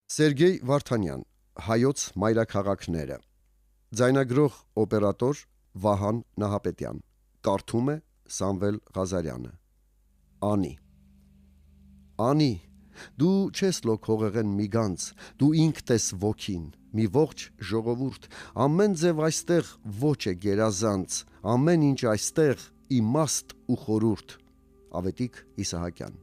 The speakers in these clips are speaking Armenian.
Սերգեյ Վարդանյան, Հայոց մայրաքաղաքները, ձայնագրող օպերատոր Վահան Նահապետյան, կարդում է Սամվել Ղազարյանը։ Անի, դու չես լոկ հողեղեն մի գանձ, դու ինքդ ես ոգին, մի ողջ ժողովուրդ, ամեն ձև այստեղ ոչ է գերազանց, ամեն ինչ այստեղ իմաստ ու խորուրդ։ Ավետիք Իսահակյան։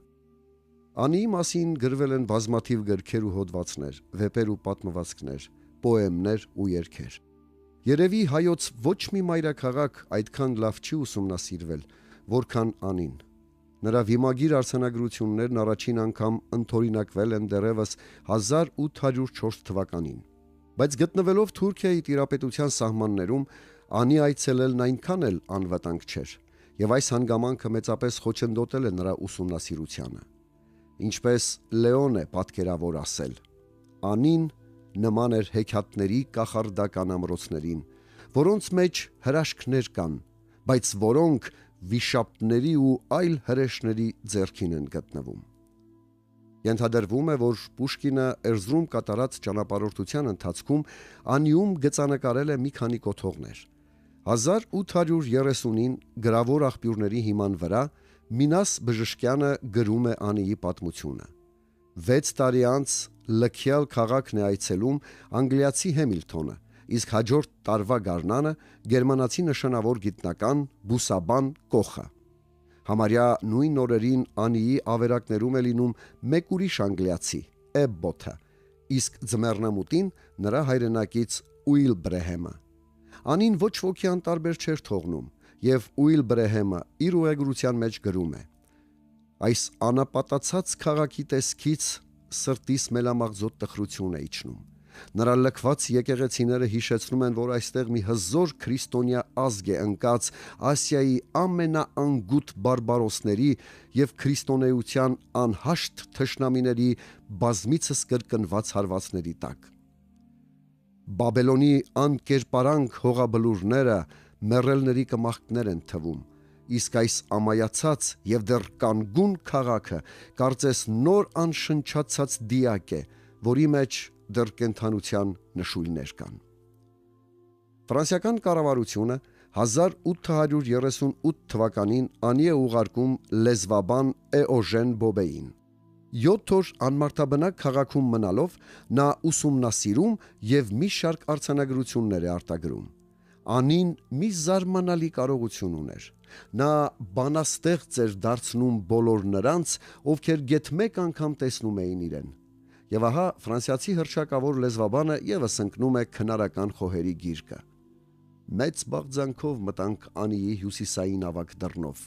Անիի մասին գրվել են բազմաթիվ գրքեր ու հոդվածներ, վեպեր ու պատմվածքներ, պոեմներ ու երգեր։ Երևի հայոց ոչ մի մայրաքաղաք այդքան լավ չի ուսումնասիրվել, որքան Անին։ Նրա վիմագիր արձանագրություններն առաջին անգամ ընդօրինակվել են դեռևս 1804 թվականին։ Բայց գտնվելով Թուրքիայի տիրապետության սահմաններում, Անի այցելելն այնքան էլ անվտանգ չէր, եւ այս հանգամանքը մեծապես խոչընդոտել է նրա ուսումնասիրությանը։ Ինչպես Լեոն է պատկերավոր ասել. Անին նման էր հեքիաթների կախարդական ամրոցներին, որոնց մեջ հրաշքներ կան, բայց որոնք վիշապների ու այլ հրեշների ձեռքին են գտնվում։ Ենթադրվում է, որ Պուշկինը Էրզրում կատարած ճանապարհորդության ընթացքում Անիում գծանկարել է մի քանի կոթողներ։ 1830-ին գրավոր աղբյուրների հիման վրա Մինաս Բժշկյանը գրում է Անիի պատմությունը։ 6 տարի անց լքյալ քաղաքն է այցելում անգլիացի Հեմիլթոնը, իսկ հաջորդ տարվա գարնանը գերմանացի նշանավոր գիտնական բուսաբան Կոխը։ Համարյա նույն օրերին Անիի ավերակներում է լինում մեկ ուրիշ անգլիացի Էբբոթը, իսկ ձմեռնամուտին նրա հայրենակից Ուիլբրեհեմը։ Անին ոչ ոքի անտարբեր չէր թողնում, եւ Ուիլբրեհեմը իր ուղեգրության մեջ գրում է. այս անապատացած քաղաքի տեսքից սրտիս մելամաղձոտ տխրություն է իջնում։ Նրա լքված եկեղեցիները հիշեցնում են, որ այստեղ մի հզոր քրիստոնյա ազգ է ընկած Ասիայի ամենաանգութ բարբարոսների եւ քրիստոնեության անհաշտ թշնամիների բազմիցս կրկնված հարվածների տակ։ Բաբելոնի անկերպարանք հողաբլուրները մեռելների կմախքներ են թվում, իսկ այս ամայացած եւ դեռ կանգուն քաղաքը կարծես նոր անշնչացած դիակ է, որի մեջ դեռ կենթանության նշույլներ կան։ Ֆրանսիական կառավարությունը 1838 թվականին Անի է ուղարկում լեզվաբան Էոժեն Բոբեին։ 7 օր անմարդաբնակ քաղաքում մնալով նա ուսումնասիրում եւ մի շարք արձանագրություններ է արտագրում։ Անին մի զարմանալի կարողություն ուներ։ Նա բանաստեղծ էր դարձնում բոլոր նրանց, ովքեր գեթ մեկ անգամ տեսնում էին իրեն։ Եվ ահա ֆրանսիացի հռչակավոր լեզվաբանը եւս ընկնում է քնարական խոհերի գիրկը։ Մեծ բաղձանքով մտանք Անիի հյուսիսային ավագ դռնով,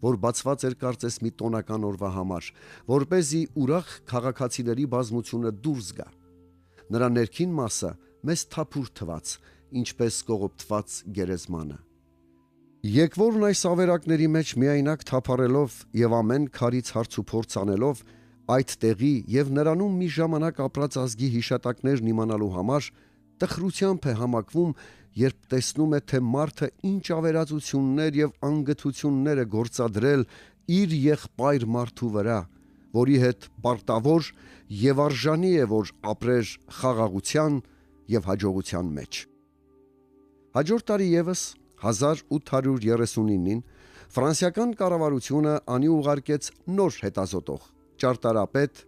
որ բացված էր կարծես մի տոնական օրվա համար, որպեսզի ուրախ քաղաքացիների բազմությունը դուրս գա։ Նրա ներքին մասը մեզ թափուր թված, ինչպես կողոպտված գերեզմանը։ Եկվորն այս ավերակների մեջ միայնակ թափառելով եւ ամեն քարից հարցուփորձ անելով այդ տեղի եւ նրանում մի ժամանակ ապրած ազգի հիշատակներն իմանալու համար տխրությամբ է համակվում, երբ տեսնում է, թե մարդը ինչ ավերածություններ եւ անգթություններ է գործադրել իր եղբայր մարդու վրա, որի հետ պարտավոր եւ արժանի է, որ ապրեր խաղաղության եւ հաջողության մեջ։ Հաջորդ տարի եւս 1839-ին ֆրանսիական կառավարությունը Անի ուղարկեց նոր հետազոտող, ճարտարապետ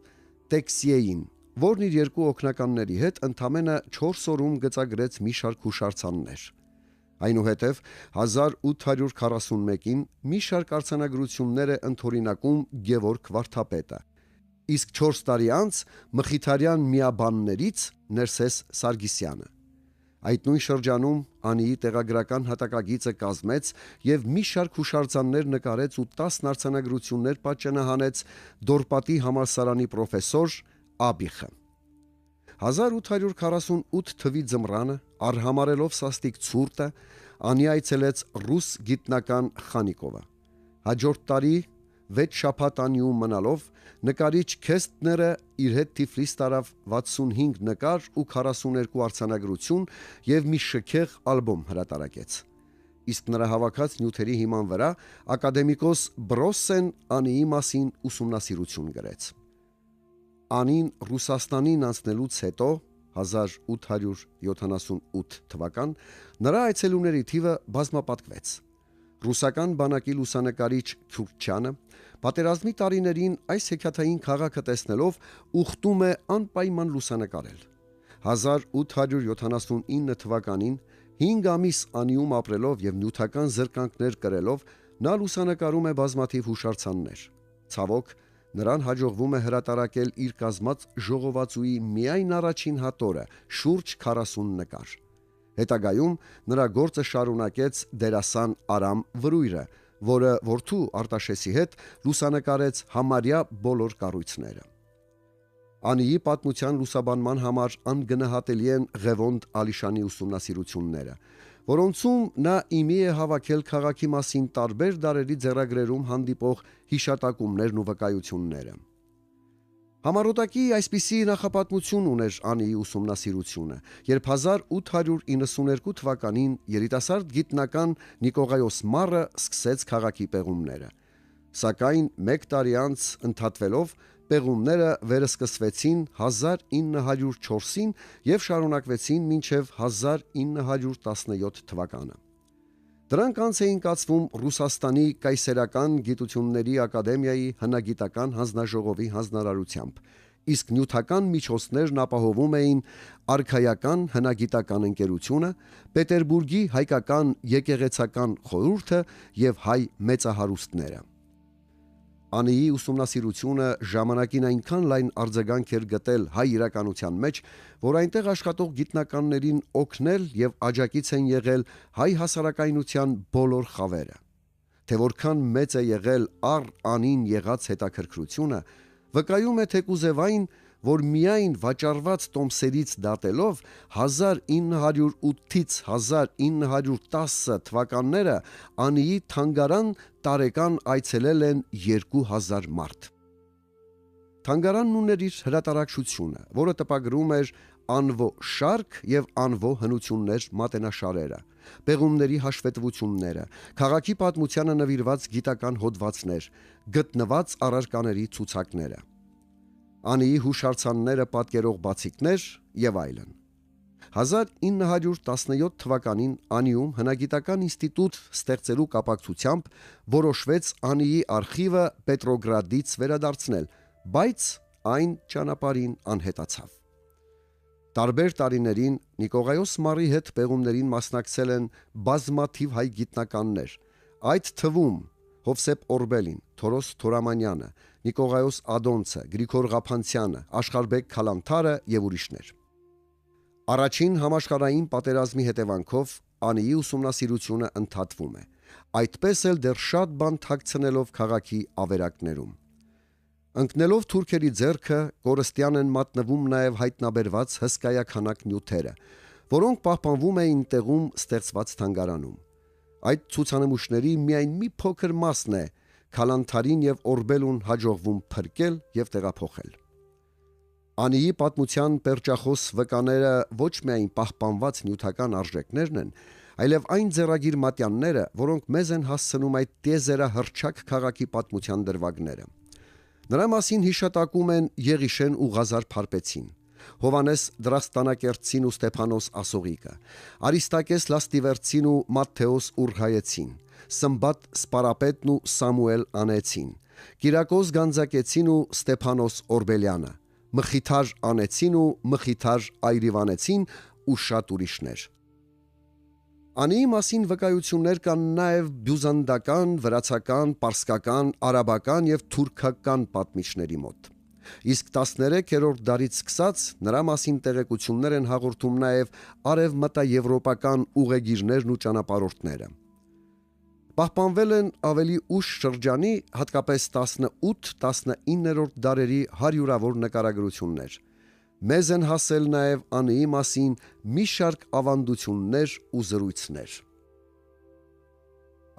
Տեքսիեին, որն իր երկու օգնականների հետ ընդամենը 4 օրում գծագրեց մի շարք հուշարձաններ։ Այնուհետև 1841-ին մի շարք արձանագրություններ է ընդօրինակում Գևորգ Վարդապետը, իսկ 4 տարի անց մխիթարյան միաբաններից Ներսես Սարգիսյանը։ Այդ նույն շրջանում Անիի տեղագրական հատակագիծը կազմեց եւ մի շարք հուշարձաններ նկարեց ու 10 արձանագրություններ պատճենահանեց Դորպատի համալսարանի պրոֆեսոր Աբիխը։ 1848 թվի ձմռանը, արհամարելով սաստիկ ցուրտը, Անի այցելեց ռուս գիտնական Խանիկովը։ Հաջորդ տարի 6 շաբաթ Անիում մնալով նկարիչ Քեստները իր հետ Թիֆլիս տարավ 65 նկար ու 42 արձանագրություն եւ մի շքեղ ալբոմ հրատարակեց։ Իսկ նրա հավաքած նյութերի հիման վրա ակադեմիկոս Բրոսեն Անիի մասին ուսումնասիրություն գրեց։ Անին Ռուսաստանին անցնելուց հետո 1878 թվական նրա այցելուների թիվը բազմապատկվեց։ Ռուսական բանակի լուսանկարիչ Քյուրքչյանը պատերազմի տարիներին այս հեքիաթային քաղաքը տեսնելով ուխտում է անպայման լուսանկարել։ 1879 թվականին 5 ամիս Անիում ապրելով եւ նյութական զրկանքներ կրելով նա լուսանկարում է բազմաթիվ հուշարձաններ։ Ցավոք, նրան հաջողվում է հրատարակել իր կազմած ժողովածուի միայն առաջին հատորը՝ շուրջ 40 նկար։ Հետագայում նրա գործը շարունակեց դերասան Արամ Վրույրը, որը որդու Արտաշեսի հետ լուսանկարեց համարյա բոլոր կառույցները։ Անիի պատմության լուսաբանման համար անգնահատելի են Ղևոնդ Ալիշանի ուսումնասիրությունները, որոնցում նա իմի է հավաքել քաղաքի մասին տարբեր դարերի ձեռագրերում հանդիպող հիշատակումներն ու վկայությունները։ Համառոտակի այսպիսի նախապատմություն ուներ Անիի ուսումնասիրությունը, երբ 1892 թվականին երիտասարդ գիտնական Նիկողայոս Մարը սկսեց քաղաքի պեղումները։ Սակայն մեկ տարի անց ընդհատվելով պեղումները վերսկսվեցին 1904-ին եւ շարունակվեցին մինչև 1917 թվականը։ Դրանք անց էին կացվում Ռուսաստանի կայսերական գիտությունների ակադեմիայի հնագիտական հանձնաժողովի հանձնարարությամբ, իսկ նյութական միջոցներն ապահովում էին արքայական հնագիտական ընկերությունը, Պետերբուրգի հայկական եկեղեցական խորհուրդը եւ հայ մեծահարուստները։ Անիի ուսումնասիրությունը ժամանակին այնքան լայն արձագանք էր գտել հայ իրականության մեջ, որ այնտեղ աշխատող գիտնականներին օգնել եւ աջակից են եղել հայ հասարակայնության բոլոր խավերը։ Թե որքան մեծ է եղել առ Անին եղած հետաքրքրությունը, վկայում է թեկուզեվային, որ միայն վաճառված տոմսերից դատելով 1908-ից 1910 թվականները Անիի թանգարան տարեկան այցելել են 2000 մարդ։ Թանգարանն ուներ իր հրատարակչությունը, որը տպագրում էր անվո շարք եւ անվո հնություններ մատենաշարերը, պեղումների հաշվետվությունները, քաղաքի պատմությանը նվիրված գիտական հոդվածներ, գտնված առարկաների ցուցակները, Անիի հուշարձանները պատկերող բացիկներ եւ այլն։ 1917 թվականին Անիում հնագիտական ինստիտուտ ստեղծելու կապակցությամբ որոշվեց Անիի արխիվը Պետրոգրադից վերադարձնել, բայց այն ճանապարհին անհետացավ։ Տարբեր տարիներին Նիկողայոս Մարի հետ պեղումներին մասնակցել են բազմաթիվ հայ գիտնականներ, այդ թվում Հովսեփ Օրբելին, Թորոս Թորամանյանը, Նիկողայոս Ադոնցը, Գրիգոր Ղափանցյանը, Աշխարհբեկ Քալանթարը եւ ուրիշներ։ Առաջին համաշխարհային պատերազմի հետևանքով Անիի ուսումնասիրությունը ընդհատվում է, այդպես էլ դեռ շատ բան թաքցնելով քաղաքի ավերակներում։ Ընկնելով թուրքերի ձեռքը կորստյան են մատնվում նաև հայտնաբերված հսկայականակ նյութերը, որոնք պահպանվում էին տեղում ստեղծված թանգարանում։ Այդ ցուցանմուշների միայն մի փոքր մասն է Քալանթարին եւ Օրբելուն հաջողվում փրկել եւ տեղափոխել։ Անիի պատմության պերճախոս վկաները ոչ միայն պահպանված նյութական արժեքներն են, այլև այն ձեռագիր մատյանները, որոնք մեզ են հասցնում այդ տիեզերահռչակ քաղաքի պատմության դրվագները։ Նրա մասին հիշատակում են Եղիշեն ու Ղազար Փարպեցին, Հովանես Դրաստանակերտցին ու Ստեփանոս Ասողիկը, Արիստակես Լաստիվերցին ու Մատթեոս Ուրհայեցին, Սմբատ Սպարապետն ու Սամուել Անեցին, Կիրակոս Գանձակեցին ու Ստեփանոս Օրբելյանը, Մխիթար Անեցին ու Մխիթար Այրիվանեցին ու շատ ուրիշներ։ Անիի մասին վկայություններ կան նաև բյուզանդական, վրացական, պարսկական, արաբական եւ թուրքական պատմիչների մոտ։ Իսկ 13-րդ դարից սկսած նրա մասին տեղեկություններ են հաղորդում նաև արևմտաեվրոպական ուղեգիրներն ու ճանապարհորդները։ Պահպանվել են ավելի ուշ շրջանի, հատկապես 18-19-րդ դարերի հարյուրավոր նկարագրություններ։ Մեզ են հասել նաև Անիի մասին մի շարք ավանդություններ ու զրույցներ։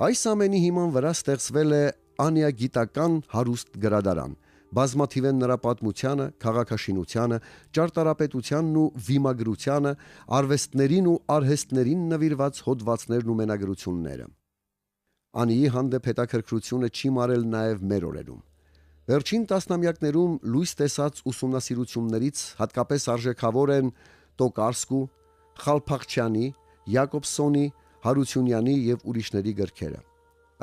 Այս ամենի հիման վրա ստեղծվել է անիագիտական հարուստ գրադարան, բազմաթիվ են նրա պատմությանը, քաղաքաշինությանը, ճարտարապետությանն ու վիմագրությանը, արվեստներին ու արհեստներին նվիրված հոդվածներն ու մենագրությունները։ Անիի հանդեպ հետաքրքրությունը չի մարել նաև մեր օրերում։ Վերջին տասնամյակներում լույս տեսած ուսումնասիրություններից հատկապես արժեքավոր են Տոկարսկու, Խալփախչյանի, Յակոբսոնի, Հարությունյանի եւ ուրիշների գրքերը։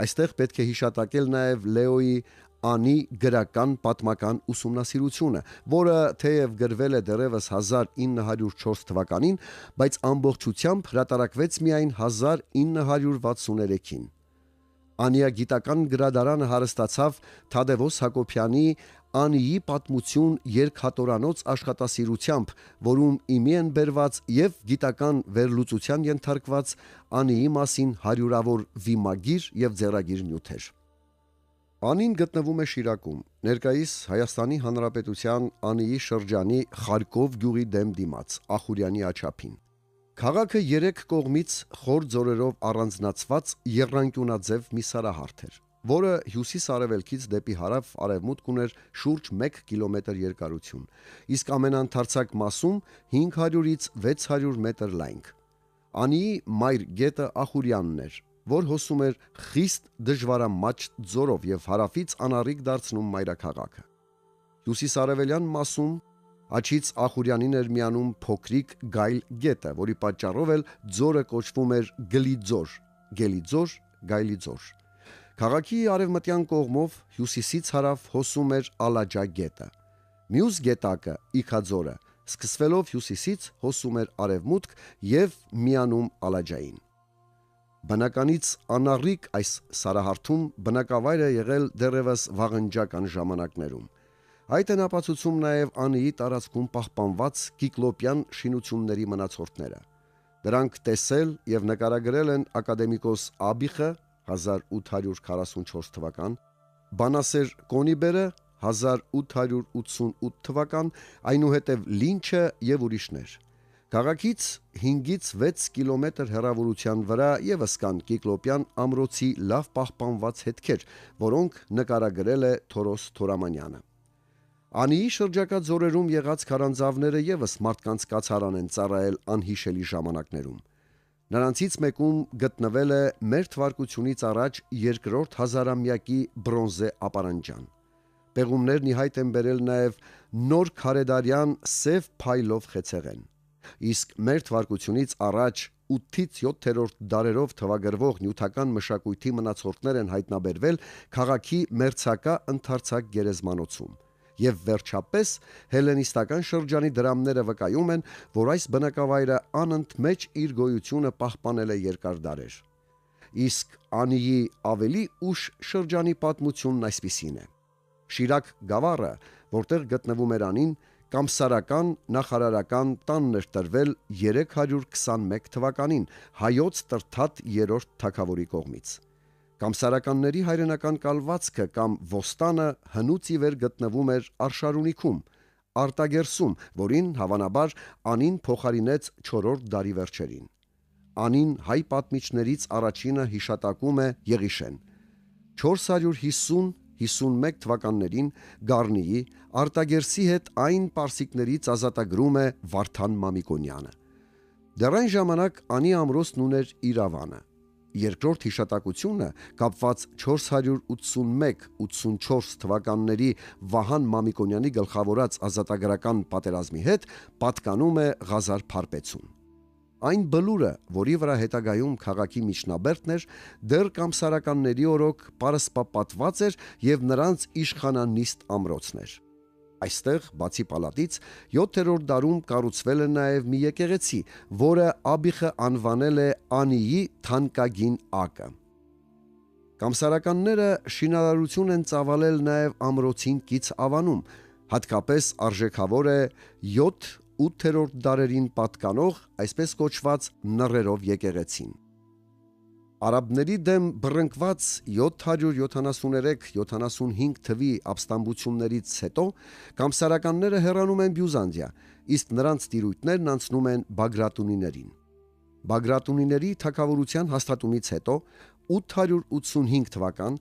Այստեղ պետք է հիշատակել նաև Լեոյի Անի գրական պատմական ուսումնասիրությունը, որը թեև գրվել է դեռևս 1904 թվականին, բայց ամբողջությամբ հրատարակվեց միայն 1963-ին։ Անիա գիտական գրադարանը հարստացավ Թադևոս Հակոբյանի Անիի պատմություն երկհատորանոց աշխատասիրությամբ, որում իմի են բերված եւ գիտական վերլուծության ենթարկված Անիի մասին հարյուրավոր վիմագիր եւ ձեռագիր նյութեր։ Անին գտնվում է Շիրակում, ներկայիս Հայաստանի Հանրապետության Անիի շրջանի Խարկով գյուղի դեմ դիմաց, Ախուրյանի աչափին։ Քաղաքը 3 կողմից խոր ձորերով առանձնացված եռանկյունաձև մի սարահարթ էր, որը հյուսիս-արևելքից դեպի հարավ-արևմուտք ուներ շուրջ 1 կիլոմետր երկարություն, իսկ ամենաընթարցակ մասում 500-ից 600 մետր լայնք։ Անիի մայր գետը Ախուրյանն էր, որ հոսում էր խիստ դժվարամաճ ձորով եւ հարավից անառիկ դարձնում մայրաքաղաքը։ Հյուսիս-արևելյան մասում Աչից Ախուրյանին էր միանում փոքրիկ գայլ գետը, որի պատճառով էլ ձորը կոչվում էր Գլիձոր, Գելիձոր, Գայլիձոր։ Քաղաքի արևմտյան կողմով հյուսիսից հարավ հոսում էր Ալաջա գետը։ Մյուս գետակը Իքաձորը սկսվելով հյուսիսից հոսում էր արևմուտք եւ միանում Ալաջային։ Բնականից անառիկ այս սարահարթում բնակավայր է եղել դեռևս վաղնջական ժամանակներում։ Այդ են ապացուցում նաև Անիի տարածքում պահպանված կիկլոպյան շինությունների մնացորդները։ Դրանք տեսել եւ նկարագրել են ակադեմիկոս Աբիխը 1844 թվական, Բանասեր Կոնիբերը 1888 թվական, այնուհետև Լինչը եւ ուրիշներ։ Քաղաքից 5-ից 6 կիլոմետր հեռավորության վրա եւս կան կիկլոպյան ամրոցի լավ պահպանված հետքեր, որոնք նկարագրել է Թորոս Թորամանյանը։ Անիի շրջակա ձորերում եղած քարանձավները եւս մարդկանց կացարան են ծառայել անհիշելի ժամանակներում։ Նրանցից մեկում գտնվել է մեր թվարկությունից առաջ երկրորդ հազարամյակի բրոնզե ապարանջան։ Պեղումներն ի հայտ են բերել նաև նոր քարեդարյան սև փայլով խեցեղեն։ Իսկ մեր թվարկությունից առաջ 8-ից 7-րդ դարերով թվագրվող նյութական մշակույթի մնացորդներ են հայտնաբերվել քաղաքի մերձակա ընդարձակ գերեզմանոցում։ Եվ վերջապես հելենիստական շրջանի դրամները վկայում են, որ այս բնակավայրը անընդմեջ իր գոյությունը պահպանել է երկար դարեր։ Իսկ Անիի ավելի ուշ շրջանի պատմությունն այսպիսին է։ Շիրակ գավառը, որտեղ գտնվում էր Անին, կամսարական նախարարական տանն էր տրվել 321 թվականին հայոց Տրթատ 3-րդ թագավորի կողմից։ Կամսարականների հայրենական կալվածքը կամ ոստանը հնուց ի վեր գտնվում էր Արշարունիքում, Արտագերսում, որին հավանաբար Անին փոխարինեց 4-րդ դարի վերջերին։ Անին հայ պատմիչներից առաջինը հիշատակում է Եղիշեն։ 450-51 թվականներին Գառնիի Արտագերսի հետ այն պարսիկներից ազատագրում է Վարդան Մամիկոնյանը։ Դեռ այն ժամանակ Անի ամրոցն ուներ Իրավանը։ Երկրորդ հիշատակությունը կապված 481-84 թվականների Վահան Մամիկոնյանի գլխավորած ազատագրական պատերազմի հետ պատկանում է Ղազար Փարպեցուն։ Այն բլուրը, որի վրա հետագայում քաղաքի միջնաբերդն էր, դեռ կամսարականների օրոք պարսպապատված էր եւ նրանց իշխանանիստ ամրոցն էր։ Այստեղ, բացի պալատից, 7-րդ դարում կառուցվել է նաև մի եկեղեցի, որը Աբիխը անվանել է Անիի թանկագին ակը։ Կամսարականները շինարարություն են ծավալել նաև ամրոցին կից ավանում, հատկապես արժեքավոր է 7-8-րդ դարերին պատկանող, այսպես կոչված նռերով եկեղեցին։ Արաբների դեմ բռնկված 773-75 թվի ապստամբություններից հետո կամսարականները հեռանում են Բյուզանդիա, իսկ նրանց տիրույթներն անցնում են Բագրատունիներին։ Բագրատունիների թագավորության հաստատումից հետո 885 թվական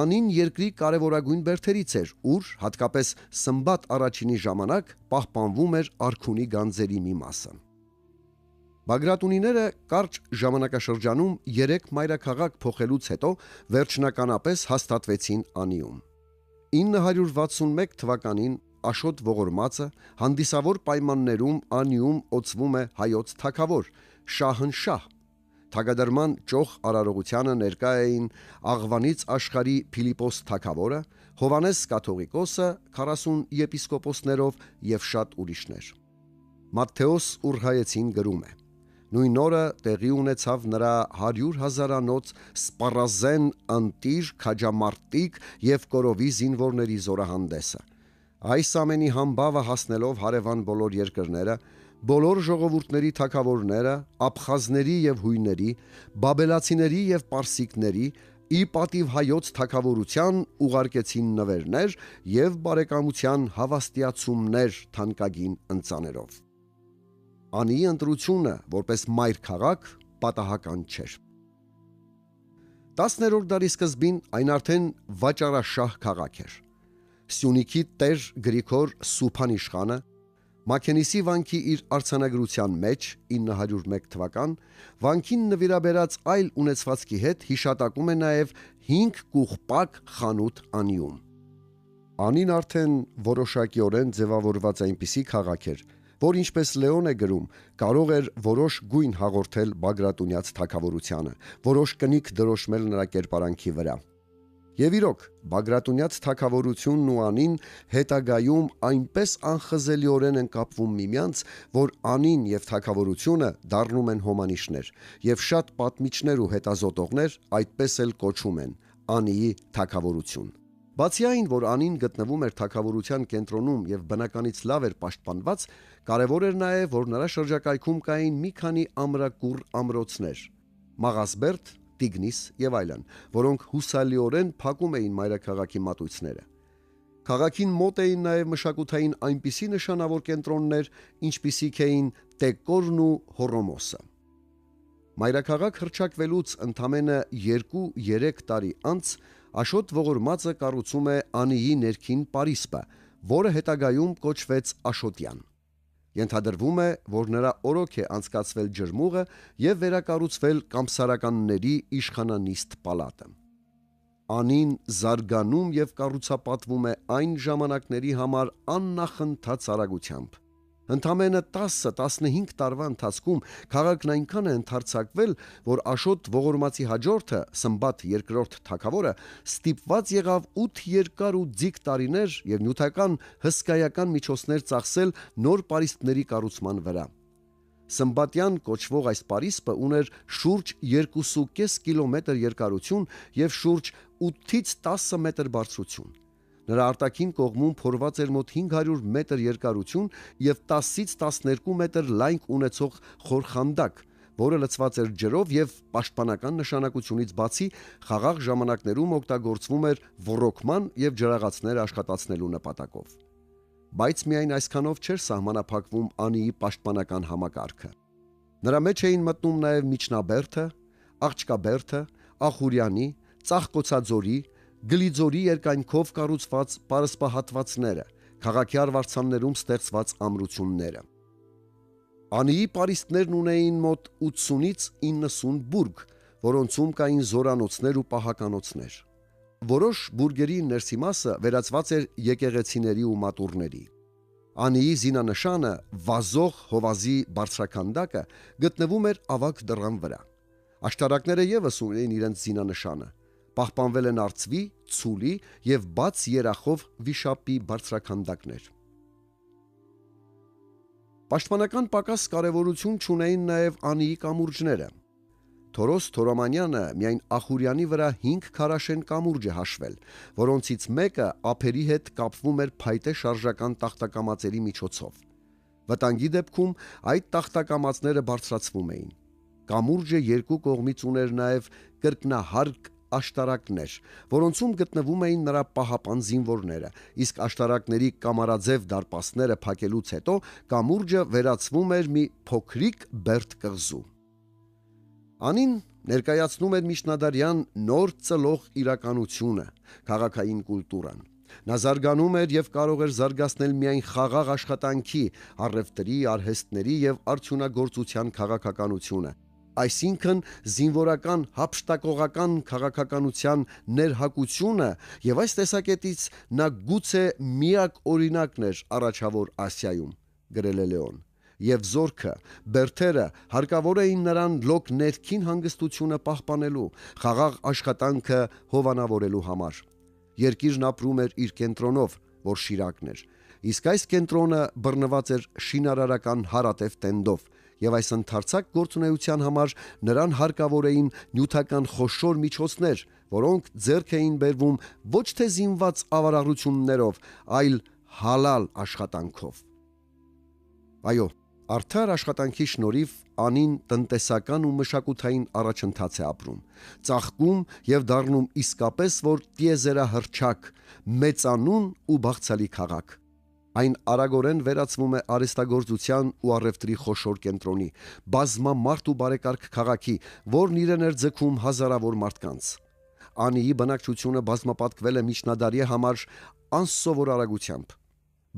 Անին երկրի կարևորագույն բերդերից էր, ուր հատկապես Սմբատ առաջինի ժամանակ պահպանվում էր արքունի գանձերի մի մասը։ Բագրատունիները կարճ ժամանակաշրջանում 3 մայրաքաղաք փոխելուց հետո վերջնականապես հաստատվեցին Անիում։ 961 թվականին Աշոտ ողորմածը հանդիսավոր պայմաններում Անիում օծվում է հայոց թագավոր Շահնշահ։ Թագադրման ճոխ արարողությանը ներկա էին Աղվանից աշխարհի Փիլիպոս թագավորը, Հովանես կաթողիկոսը 40 եպիսկոպոսներով եւ շատ ուրիշներ։ Մատթեոս Ուրհայեցին գրում է. նույն օրը տեղի ունեցավ նրա 100,000-անոց սպառազեն ընտիր քաջամարտիկ եւ կորովի զինվորների զորահանդեսը։ Այս ամենի համբավը հասնելով հարևան բոլոր երկրները, բոլոր ժողովուրդների թագավորները, աբխազների եւ հույների, բաբելացիների եւ պարսիկների ի պատիվ հայոց թագավորության ուղարկեցին նվերներ եւ բարեկամության հավաստիացումներ թանկագին ընծաներով։ Անիի ընտրությունը որպես մայր քաղաք պատահական չէր։ 10-րդ դարի սկզբին այն արդեն վաճառաշահ քաղաք էր։ Սյունիքի տեր Գրիգոր Սուփանիշխանը Մաքենիսի վանքի իր արձանագրության մեջ 901 թվական վանքին նվիրաբերած այլ ունեցվածքի հետ հիշատակում է նաև 5 կուղպակ խանութ Անիում։ Անին արդեն որոշակիորեն ձևավորված այնպիսի քաղաք էր, որ ինչպես Լեոն է գրում, կարող էր որոշ գույն հաղորդել Բագրատունյաց թագավորությանը, որոշ կնիք դրոշմել նրա կերպարանքի վրա։ Եվ իրոք, Բագրատունյաց թագավորությունն ու Անին հետագայում այնպես անխզելիորեն են կապվում միմյանց, որ Անին եւ թագավորությունը դառնում են հոմանիշներ, եւ շատ պատմիչներ ու հետազոտողներ այդպես էլ կոչում են Անիի թագավորություն։ Բացի այն, որ Անին գտնվում էր թագավորության կենտրոնում եւ բնականից լավ էր պաշտպանված, կարևոր էր նաեւ, որ նրա շրջակայքում կային մի քանի ամրակուռ ամրոցներ՝ Մաղասբերդ, Տիգնիս եւ այլն, որոնք հուսալիորեն փակում էին մայրաքաղաքի մատույցները։ Քաղաքին մոտ էին նաեւ մշակութային այնպիսի նշանավոր կենտրոններ, ինչպիսիք էին Տեկորն ու Հոռոմոսը։ Մայրաքաղաք հռչակվելուց ընդամենը 2-3 տարի անց Աշոտ ողորմածը կառուցում է Անիի ներքին պարիսպը, որը հետագայում կոչվեց Աշոտյան։ Ենթադրվում է, որ նրա օրոք է անցկացվել ջրմուղը եւ վերակառուցվել կամսարականների իշխանանիստ պալատը։ Անին զարգանում եւ կառուցապատվում է այն ժամանակների համար աննախընթաց արագությամբ։ Ընդամենը 10-15 տարվա ընթացքում քաղաքն այնքան է ընդարձակվել, որ Աշոտ ողորմածի հաջորդը Սմբատ II թագավորը ստիպված եղավ 8 երկար ու ձիգ տարիներ եւ նյութական հսկայական միջոցներ ծախսել նոր պարիսպների կառուցման վրա։ Սմբատյան կոչվող այս պարիսպը ուներ շուրջ 2.5 կիլոմետր երկարություն եւ շուրջ 8-ից 10 մետր բարձրություն։ Նրա արտաքին կողմում փորված էր մոտ 500 մետր երկարություն եւ 10-ից 12 մետր լայնք ունեցող խորխանդակ, որը լցված էր ջրով եւ պաշտպանական նշանակությունից բացի խաղաղ ժամանակներում օգտագործվում էր ոռոգման եւ ջրաղացներ աշխատացնելու նպատակով։ Բայց միայն այսքանով չէր սահմանափակվում Անիի պաշտպանական համակարգը։ Նրա մեջ էին մտնում նաեւ Միջնաբերդը, Աղջկաբերդը, Ախուրյանի, Ծաղկոցաձորի, Գլիձորի երկայնքով կառուցված պարսպահատվածները, քաղաքի արվարձաններում ստեղծված ամրությունները։ Անիի պարիսպներն ունեին մոտ 80-ից 90 բուրգ, որոնցում կային զորանոցներ ու պահականոցներ։ Որոշ բուրգերի ներսի մասը վերածված էր եկեղեցիների ու մատուռների։ Անիի զինանշանը վազող հովազի բարձրաքանդակը գտնվում էր ավագ դռան վրա։ Աշտարակները ևս ունեին իրենց զինանշանը։ Պահպանվել են արծվի, ցուլի եւ բաց երախով վիշապի բարձրաքանդակներ։ Պաշտպանական պակաս կարևորություն չունեին նաեւ Անիի կամուրջները։ Թորոս Թորոմանյանը միայն Ախուրյանի վրա 5 քարաշեն կամուրջ է հաշվել, որոնցից մեկը ափերի հետ կապվում էր փայտե շարժական տախտակամածերի միջոցով։ Վտանգի դեպքում այդ տախտակամածները բարձրացվում էին։ Կամուրջը երկու կողմից ուներ նաեւ կրկնահարկ աշտարակներ, որոնցում գտնվում էին նրա պահապան զինվորները, իսկ աշտարակների կամարաձև դարպասները փակելուց հետո կամուրջը վերածվում էր մի փոքրիկ բերդ կղզու։ Անին ներկայացնում էր միջնադարյան նոր ծլող իրականությունը, քաղաքային կուլտուրան։ Նա զարգանում էր եւ կարող էր զարգացնել միայն խաղաղ աշխատանքի, առևտրի, արհեստների եւ արդյունագործության քաղաքականությունը, Այսինքն զինվորական հափշտակողական քաղաքականության ներհակությունը եւ այս տեսակետից նա գուցե միակ օրինակն էր առաջավոր Ասիայում, գրել է Լեոն, եւ զորքը, բերթերը հարկավոր էին նրան լոկ ներքին հանգստությունը պահպանելու, խաղաղ աշխատանքը հովանավորելու համար։ Երկիրն ապրում էր իր կենտրոնով, որ Շիրակն էր, իսկ այս կենտրոնը բռնված էր շինարարական հարատև տենդով, եւ այս ընդարձակ գործունեության համար նրան հարկավոր էին նյութական խոշոր միջոցներ, որոնք ձեռք էին բերվում ոչ թե զինված ավարառություններով, այլ հալալ աշխատանքով։ Այո, արդար աշխատանքի շնորհիվ Անին տնտեսական ու մշակութային առաջընթաց է ապրում, ծաղկում եւ դառնում իսկապես որ տիեզերահռչակ, մեծանուն ու բաղցալի քաղաք։ Այն արագորեն վերածվում է արհեստագործության ու առևտրի խոշոր կենտրոնի, բազմամարդ ու բարեկարգ քաղաքի, որն իրեն էր ձգում հազարավոր մարդկանց։ Անիի բնակչությունը բազմապատկվել է միջնադարի համար անսովոր արագությամբ։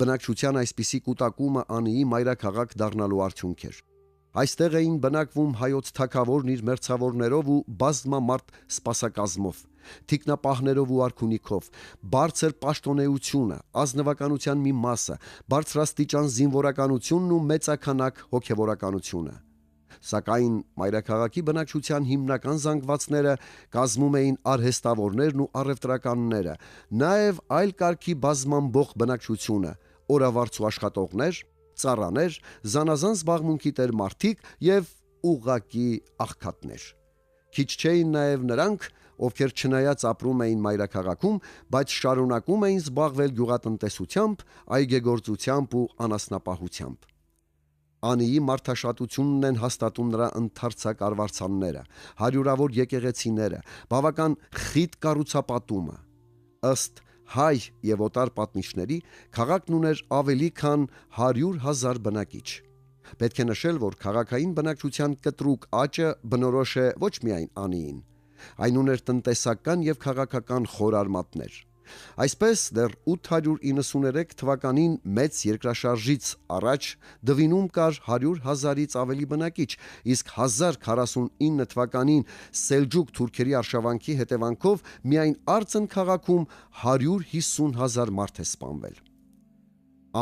Բնակչության այսպիսի կուտակումը Անիի մայրաքաղաք դառնալու արդյունք էր։ Այստեղ էին բնակվում հայոց թագավորն իր մերձավորներով ու բազմամարդ սպասակազմով, թիկնապահներով ու արքունիքով, բարձր պաշտոնեությունը, ազնվականության մի մասը, բարձրաստիճան զինվորականությունն ու մեծաքանակ հոգևորականությունը։ Սակայն մայրաքաղաքի բնակչության հիմնական զանգվածները կազմում էին արհեստավորներն ու առևտրականները, նաև այլ կարգի բազմամբող բնակչությունը, օրավարձու աշխատողներ, ծառաներ, զանազան զբաղմունքի տեր մարդիկ եւ ուղղակի աղքատներ։ Քիչ չէին նաև նրանք, ովքեր չնայած ապրում էին մայրաքաղաքում, բայց շարունակում էին զբաղվել գյուղատնտեսությամբ, այգեգործությամբ ու անասնապահությամբ։ Անիի մարդաշատությունն են հաստատում նրա ընդարձակ արվարձանները, հարյուրավոր եկեղեցիները, բավական խիտ կառուցապատումը։ Ըստ հայ եւ օտար պատմիչների քաղաքն ուներ ավելի քան 100,000 բնակիչ։ Պետք է նշել, որ քաղաքային բնակչության կտրուկ աճը բնորոշ է ոչ միայն Անիին, այն ուներ տնտեսական եւ քաղաքական խոր արմատներ։ Այսպես դեռ 893 թվականին մեծ երկրաշարժից առաջ Դվինում կար 100,000-ից ավելի բնակիչ, իսկ 1049 թվականին Սելջուկ թուրքերի արշավանքի հետևանքով միայն Արցն քաղաքում 150,000 մարդ է սպանվել։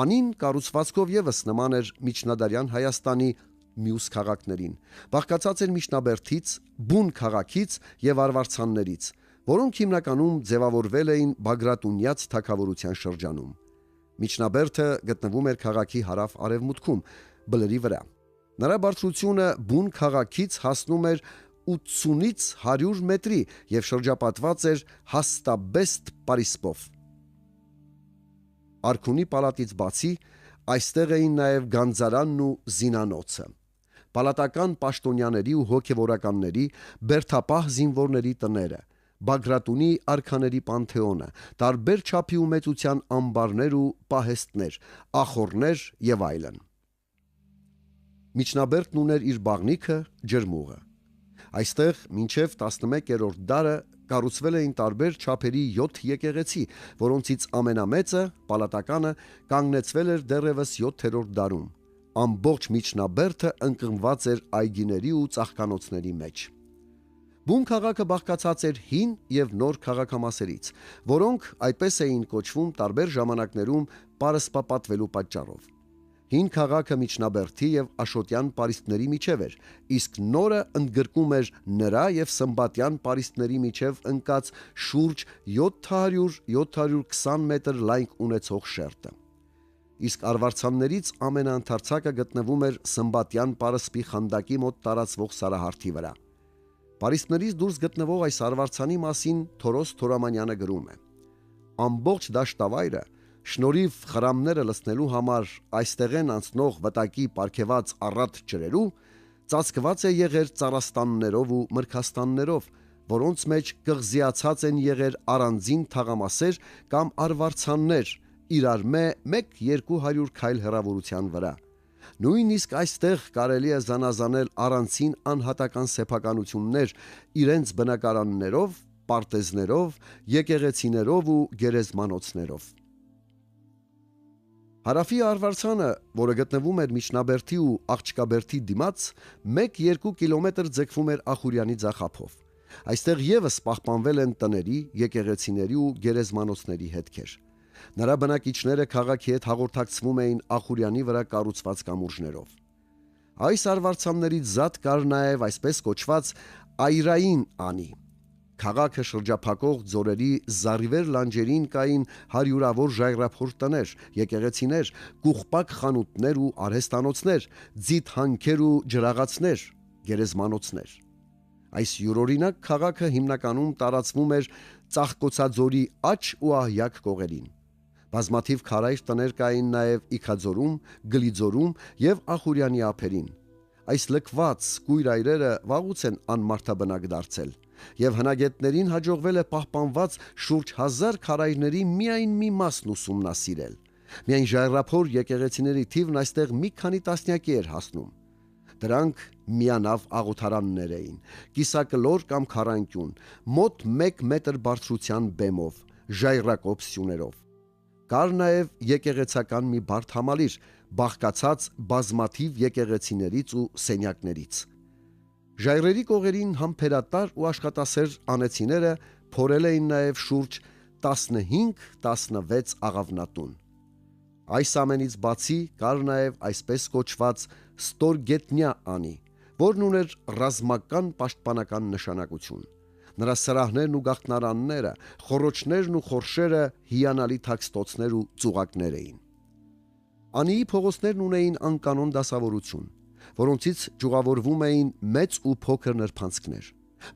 Անին կառուցվածքով եւս նման էր միջնադարյան Հայաստանի մյուս քաղաքներին, բաղկացած էր միջնաբերդից, բուն քաղաքից եւ արվարձաններից, որոնք հիմնականում ձևավորվել էին Բագրատունյաց թագավորության շրջանում։ Միջնաբերդը գտնվում էր քաղաքի հարավ-արևմուտքում, բլրի վրա։ Նրա բարձրությունը բուն քաղաքից հասնում էր 80-ից 100 մետրի եւ շրջապատված էր հաստաբեստ պարիսպով։ Արքունի պալատից բացի այստեղ էին նաև գանձարանն ու զինանոցը, պալատական պաշտոնյաների ու հոգևորականների, բերդապահ զինվորների տները, Բագրատունի արքաների պանթեոնը, տարբեր չափի ու մեծության ամբարներ ու պահեստներ, ախոռներ եւ այլն։ Միջնաբերդն ուներ իր բաղնիքը, ջրմուղը։ Այստեղ մինչև 11-րդ դարը կառուցվել էին տարբեր չափերի 7 եկեղեցի, որոնցից ամենամեծը, պալատականը, կանգնեցվել էր դեռևս 7-րդ դարում։ Ամբողջ միջնաբերդը ընկղմված էր այգիների ու ծաղկանոցների մեջ։ Բուն քաղաքը բաղկացած էր հին եւ նոր քաղաքամասերից, որոնք այդպես էին կոչվում տարբեր ժամանակներում պարսպապատվելու պատճառով։ Հին քաղաքը միջնաբերդի եւ աշոտյան պարիսպների միջև էր, իսկ նորը ընդգրկում էր նրա եւ սմբատյան պարիսպների միջև ընկած շուրջ 700-720 մետր լայնք ունեցող շերտը։ Իսկ արվարձաններից ամենաընդարձակը գտնվում էր սմբատյան պարսպի խանդակի մոտ տարածվող սարահարթի վրա։ Պարիսպներից դուրս գտնվող այս արվարձանի մասին Թորոս Թորամանյանը գրում է. ամբողջ դաշտավայրը շնորհիվ խրամները լցնելու համար այստեղ են անցնող վտակի պարգևած առատ ջրերու, ծածկված է եղեր ծառաստաններով ու մրգաստաններով, որոնց մեջ կղզիացած են եղեր առանձին թաղամասեր կամ արվարձաններ, իրար մե 1-200 քայլ հեռավորության վրա։ Նույնիսկ այստեղ կարելի է զանազանել առանցին անհատական սեփականություններ իրենց բնակարաններով, պարտեզներով, եկեղեցիներով ու գերեզմանոցներով։ Հարավի արվարձանը, որը գտնվում էր Միջնաբերդի ու Աղջկաբերդի դիմաց, 1-2 կիլոմետր ձգվում էր Ախուրյանի ձախափով։ Այստեղ եւս պահպանվել են տների, եկեղեցիների ու գերեզմանոցների հետքեր։ Նրա բնակիչները քաղաքի հետ հաղորդակցվում էին Ախուրյանի վրա կառուցված կամուրջներով։ Այս արվարձաններից զատ կար նաև այսպես կոչված այրային անի։ Քաղաքը շրջափակող ձորերի զառիվեր լանջերին կային հարյուրավոր ժայռափոր տներ, եկեղեցիներ, կուխպակ խանութներ ու արհեստանոցներ, ձիթ-հանքեր ու ջրաղացներ, գերեզմանոցներ։ Այս յուրօրինակ քաղաքը հիմնականում տարածվում էր Ծաղկոցաձորի աջ ու ահյակ կողերին։ Բազմաթիվ քարայր տներ կային նաև Իքաձորում, Գլիձորում եւ Ախուրյանի ափերին։ Այս լքված կույր այրերը վաղուց են անմարդաբնակ դարձել, եւ հնագետներին հաջողվել է պահպանված շուրջ 1000 քարայրների միայն մի մասն ուսումնասիրել։ Միայն ժայռափոր եկեղեցիների թիվն այստեղ մի քանի տասնյակի էր հասնում։ Դրանք միանավ աղոթարաններ էին, կիսակլոր կամ քառանկյուն, մոտ 1 մետր բարձրության բեմով, ժայռակոպ սյուներով։ Կար նաև եկեղեցական մի բարդ համալիր, բաղկացած բազմաթիվ եկեղեցիներից ու սենյակներից։ Ժայռերի կողերին համբերատար ու աշխատասեր անեցիները փորել էին նաև շուրջ 15-16 աղավնատուն։ Այս ամենից բացի կար նաև այսպես կոչված ստորգետնյա անի, որն ուներ ռազմական պաշտպանական նշանակություն։ Նրա սրահներն ու գաղտնարանները, խոռոչներն ու խորշերը հիանալի թաքստոցներ ու ծուղակներ էին։ Անիի փողոցներն ունեին անկանոն դասավորություն, որոնցից ճյուղավորվում էին մեծ ու փոքր նրբանցքներ։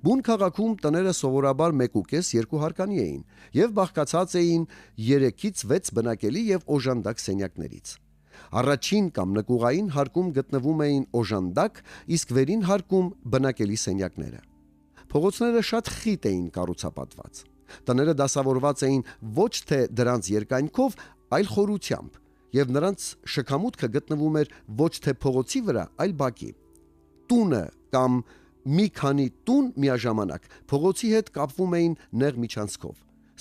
Բուն քաղաքում տները սովորաբար 1.5-2 հարկանի էին եւ բաղկացած էին 3-ից 6 բնակելի եւ օժանդակ սենյակներից։ Առաջին կամ նկուղային հարկում գտնվում էին օժանդակ, իսկ վերին հարկում բնակելի սենյակները։ Փողոցները շատ խիտ էին կառուցապատված։ Տները դասավորված էին ոչ թե դրանց երկայնքով, այլ խորությամբ, եւ նրանց շքամուտքը գտնվում էր ոչ թե փողոցի վրա, այլ բակի։ Տունը կամ մի քանի տուն միաժամանակ փողոցի հետ կապվում էին նեղ միջանցքով։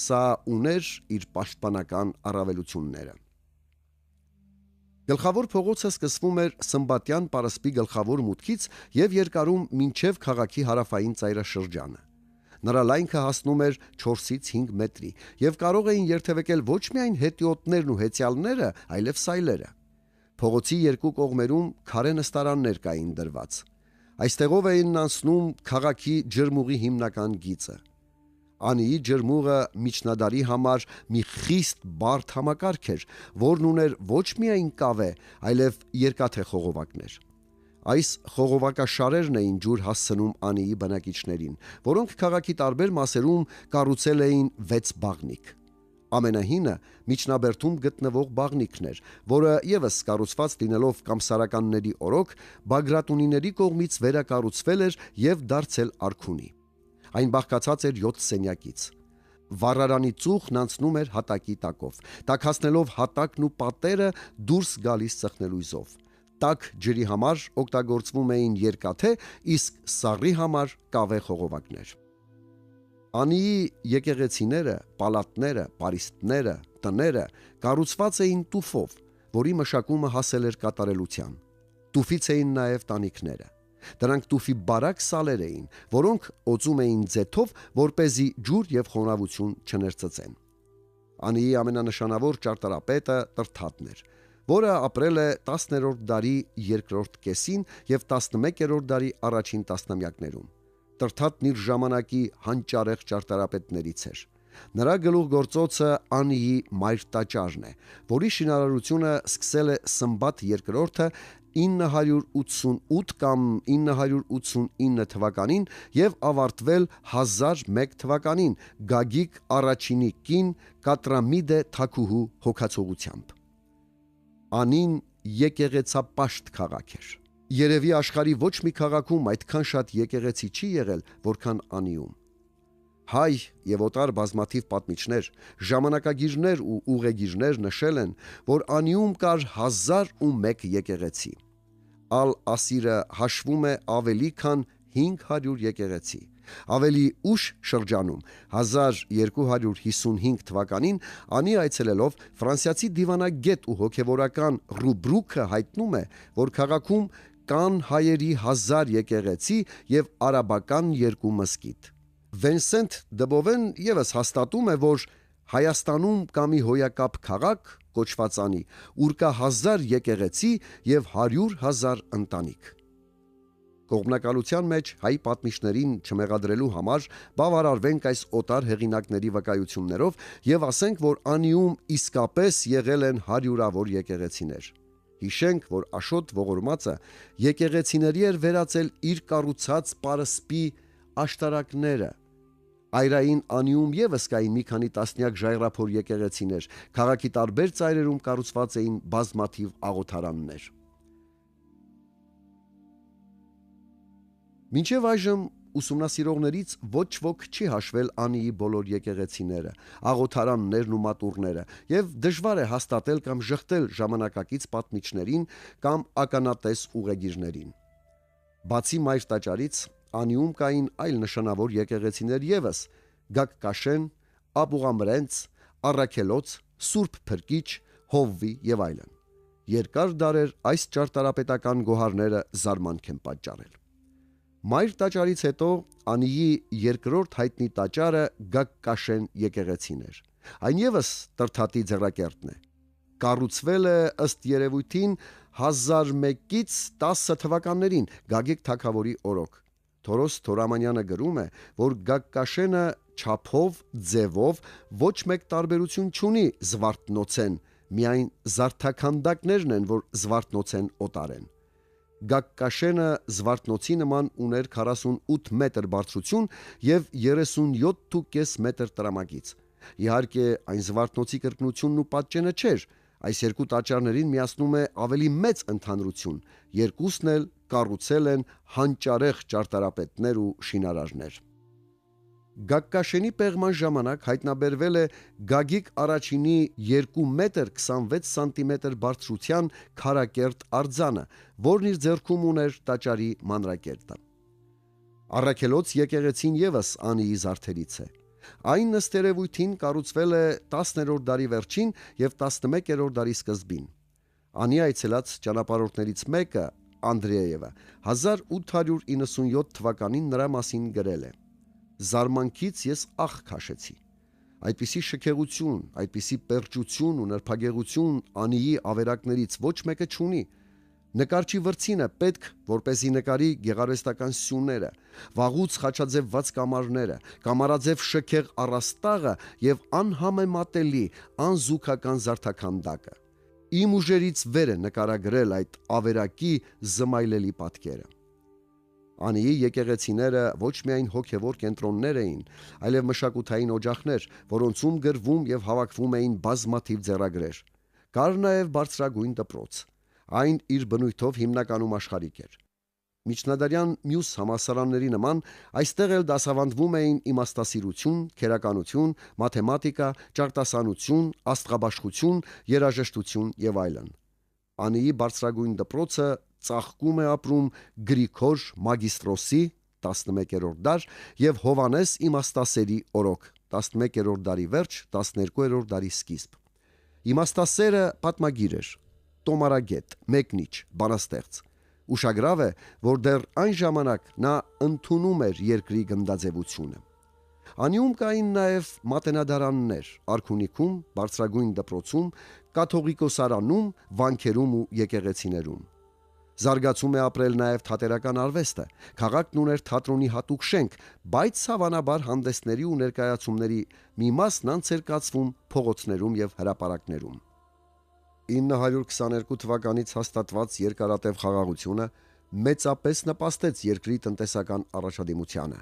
Սա ուներ իր պաշտպանական առավելությունները։ Գլխավոր փողոցը սկսվում էր Սմբատյան պարսպի գլխավոր մուտքից եւ երկարում մինչեւ քաղաքի հարավային ծայրաշրջանը։ Նրա լայնքը հասնում էր 4-ից 5 մետրի եւ կարող էին երթևեկել ոչ միայն հետիոտներն ու հեծյալները, այլև սայլերը։ Փողոցի երկու կողմերում քարե նստարաններ կային դրված։ Այստեղով էին անցնում քաղաքի ջրմուղի հիմնական գիծը։ Անիի ջրմուղը միջնադարի համար մի խիստ բարդ համակարգ էր, որն ուներ ոչ միայն կավե, այլև երկաթե խողովակներ։ Այս խողովակաշարերն էին ջուր հասցնում Անիի բնակիչներին, որոնք քաղաքի տարբեր մասերում կառուցել էին 6 բաղնիկ։ Ամենահինը Միջնաբերդում գտնվող բաղնիքն էր, որը եւս կառուցված լինելով կամսարականների օրոք Բագրատունիների կողմից վերակառուցվել էր եւ դարձել արքունի։ Այն բաղկացած էր 7 սենյակից։ Վառարանի ծուխն անցնում էր հատակի տակով, տաքացնելով հատակն ու պատերը դուրս գալիս ծխնելույզով։ Տաք ջրի համար օգտագործվում էին երկաթե, իսկ սառի համար կավե խողովակներ։ Անիի եկեղեցիները, պալատները, պարիսպները, տները կառուցված էին տուֆով, որի մշակումը հասել էր կատարելության։ Տուֆից էին նաև տանիքները։ Դրանք տուֆի բարակ սալեր էին, որոնք օծում էին ձեթով, որպեսզի ջուր եւ խոնավություն չներծծեն։ Անիի ամենանշանավոր ճարտարապետը Տրթատն էր, որը ապրել է 10-րդ դարի երկրորդ կեսին եւ 11-րդ դարի առաջին տասնամյակներում։ Տրթատն իր ժամանակի հանճարեղ ճարտարապետներից էր։ Նրա գլուխգործոցը Անիի մայր տաճարն է, որի շինարարությունը սկսել է Սմբատ II 988 կամ 989 թվականին եւ ավարտվել 1001 թվականին Գագիկ I-ի կին Կատրամիդե Թաքուհու հոգացողությամբ։ Անին եկեղեցապաշտ քաղաք էր։ Երևի աշխարհի ոչ մի քաղաքում այդքան շատ եկեղեցի չի եղել, որքան Անիում։ Հայ եւ օտար բազմաթիվ պատմիչներ, ժամանակագիրներ ու ուղեգիրներ նշել են, որ Անիում կար 1001 եկեղեցի։ Ալ-Ասիրը հաշվում է ավելի քան 500 եկեղեցի, Ավելի ուշ շրջանում 1255 թվականին Անի այցելելով ֆրանսիացի դիվանագետ ու հոգևորական Ռուբրուկը հայտնում է, որ քաղաքում կան հայերի 1000 եկեղեցի եւ արաբական 2 մզկիթ։ Վենսենտ Դբովեն եւս հաստատում է, որ Հայաստանում կա մի հոյակապ քաղաք կոչված Անի, ուր կա 1000 եկեղեցի եւ 100,000 ընտանիք։ Կողմնակալության մեջ հայ պատմիչներին չմեղադրելու համար բավարարվենք այս օտար հեղինակների վկայություններով եւ ասենք, որ Անիում իսկապես եղել են հարյուրավոր եկեղեցիներ։ Հիշենք, որ Աշոտ ողորմածը եկեղեցիների էր վերածել իր կառուցած պարսպի աշտարակները։ Այրային Անիում եւս կային մի քանի տասնյակ ժայռափոր եկեղեցիներ, քաղաքի տարբեր ծայրերում կառուցված էին բազմաթիվ աղոթարաններ։ Մինչև այժմ ուսումնասիրողներից ոչ ոք չի հաշվել Անիի բոլոր եկեղեցիները, աղոթարաններն ու մատուռները, եւ դժվար է հաստատել կամ ժխտել ժամանակակից պատմիչներին կամ ականատես ուղեգիրներին։ Բացի Մայր տաճարից Անիում կային այլ նշանավոր եկեղեցիներ եւս՝ Գագկաշեն, Աբուղամրենց, Առաքելոց, Սուրբ Փրկիչ, Հովվի եւ այլն։ Երկար դարեր այս ճարտարապետական գոհարները զարմանք են պատճառել։ Մայր տաճարից հետո Անիի երկրորդ հայտնի տաճարը Գագկաշեն եկեղեցին էր։ Այն եւս Տրթատի ձեռակերտն է։ Կառուցվել է ըստ երևույթին 1001-ից 10 թվականներին Գագիկ թագավորի օրոք։ Թորոս Թորամանյանը գրում է, որ Գագկաշենը չափով, ձևով ոչ մեկ տարբերություն չունի Զվարթնոցեն, միայն զարդաքանդակներն են, որ Զվարթնոցեն օտար են։ Գագկաշենը Զվարթնոցի նման ուներ 48 մետր բարձրություն եւ 37.5 մետր տրամագիծ։ Իհարկե, այն Զվարթնոցի կրկնությունն ու պատճենը չէր, այս երկու տաճարներին միացնում է ավելի մեծ ընդհանրություն, երկուսն էլ կառուցել են հանճարեղ ճարտարապետներ ու շինարարներ։ Գագկաշենի պեղման ժամանակ հայտնաբերվել է Գագիկ առաջինի 2 մետր 26 սանտիմետր բարձրության քարակերտ արձանը, որն իր ձեռքում ուներ տաճարի մանրակերտը։ Առաքելոց եկեղեցին եւս Անիի զարդերից է։ Այն ըստ երևույթին կառուցվել է 10-րդ դարի վերջին եւ 11-րդ դարի սկզբին։ Անի այցելած ճանապարհորդներից մեկը Անդրեևը 1897 թվականին նրա մասին գրել է. «Զարմանքից ես աղ քաշեցի։ Այդպիսի շքեղություն, այդպիսի պերճություն ու նրբագեղություն Անիի ավերակներից ոչ մեկը չունի։ Նկարչի վրձինը պետք, որպեսզի նկարի գեղարվեստական սյուները, վաղուց խաչաձևված կամարները, կամարաձև շքեղ առաստաղը եւ անհամեմատելի, անզուգական զարդաքանդակը։ Իմ ուժերից վեր է նկարագրել այդ ավերակի զմայլելի պատկերը»։ Անիի եկեղեցիները ոչ միայն հոգևոր կենտրոններ էին, այլև մշակութային օջախներ, որոնցում գրվում եւ հավաքվում էին բազմաթիվ ձեռագրեր։ Կար նաեւ բարձրագույն դպրոց։ Այն իր բնույթով հիմնականում աշխարհիկ էր։ Միջնադարյան մյուս համալսարանների նման այստեղ էլ դասավանդվում էին իմաստասիրություն, քերականություն, մաթեմատիկա, ճարտասանություն, աստղաբաշխություն, երաժշտություն եւ այլն։ Անիի բարձրագույն դպրոցը ծաղկում է ապրում Գրիգոր Մագիստրոսի 11-րդ դար եւ Հովանես իմաստասերի օրոք 11-րդ դարի վերջ, 12-րդ դարի սկիզբ։ Իմաստասերը պատմագիր էր, տոմարագետ, մեկնիչ, բանաստեղծ։ Ուշագրավ է, որ դեռ այն ժամանակ նա ընդունում էր երկրի գնդաձևությունը։ Անիում կային նաև մատենադարաններ Արքունիքում, բարձրագույն դպրոցում, կաթողիկոսարանում, վանքերում ու եկեղեցիներում։ Զարգացում է ապրել նաև թատերական արվեստը։ Քաղաքն ուներ թատրոնի հատուկ շենք, բայց հավանաբար հանդեսների ու ներկայացումների մի մասն անց էր կացվում փողոցներում եւ հրապարակներում։ 922 թվականից հաստատված երկարատև խաղաղությունը մեծապես նպաստեց երկրի տնտեսական առաջադիմությանը,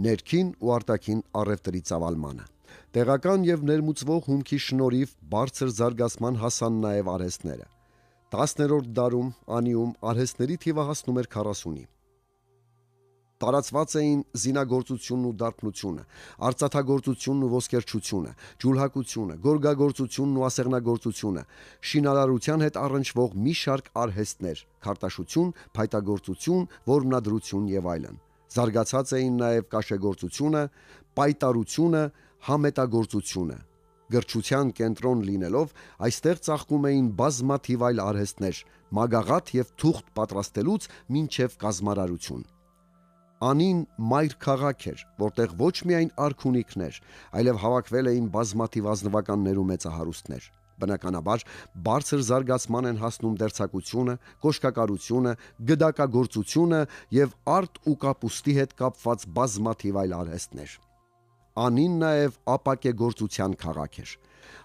ներքին ու արտաքին առևտրի ծավալմանը։ Տեղական եւ ներմուծվող հումքի շնորհիվ բարձր զարգացման հասան նաեւ արհեստները։ 10-րդ դարում Անիում արհեստների թիվը հասնում էր 40-ի։ Տարածված էին զինագործությունն ու դարբնությունը, արծաթագործությունն ու ոսկերչությունը, ջուլհակությունը, գորգագործությունն ու ասեղնագործությունը, շինարարության հետ առնչվող մի շարք արհեստներ, քարտաշություն, փայտագործություն, որմնադրություն եւ այլն։ Զարգացած էին նաև կաշեգործությունը, պայտարությունը, համետագործությունը։ Գրչության կենտրոն լինելով այստեղ ծաղկում էին բազմաթիվ այլ արհեստներ՝ մագաղաթ եւ թուղթ պատրաստելուց մինչև կազմարարություն։ Անին մայր քաղաք էր, որտեղ ոչ միայն արքունիքներ, այլև հավաքվել էին բազմաթիվ ազնվականներ ու մեծահարուստներ։ Բնականաբար, բարձր զարգացման են հասնում դերձակությունը, կոշկակարությունը, գդակագործությունը եւ արտ ու կապուստի հետ կապված բազմաթիվ այլ արհեստներ։ Անին նաև ապակեգործության քաղաք էր։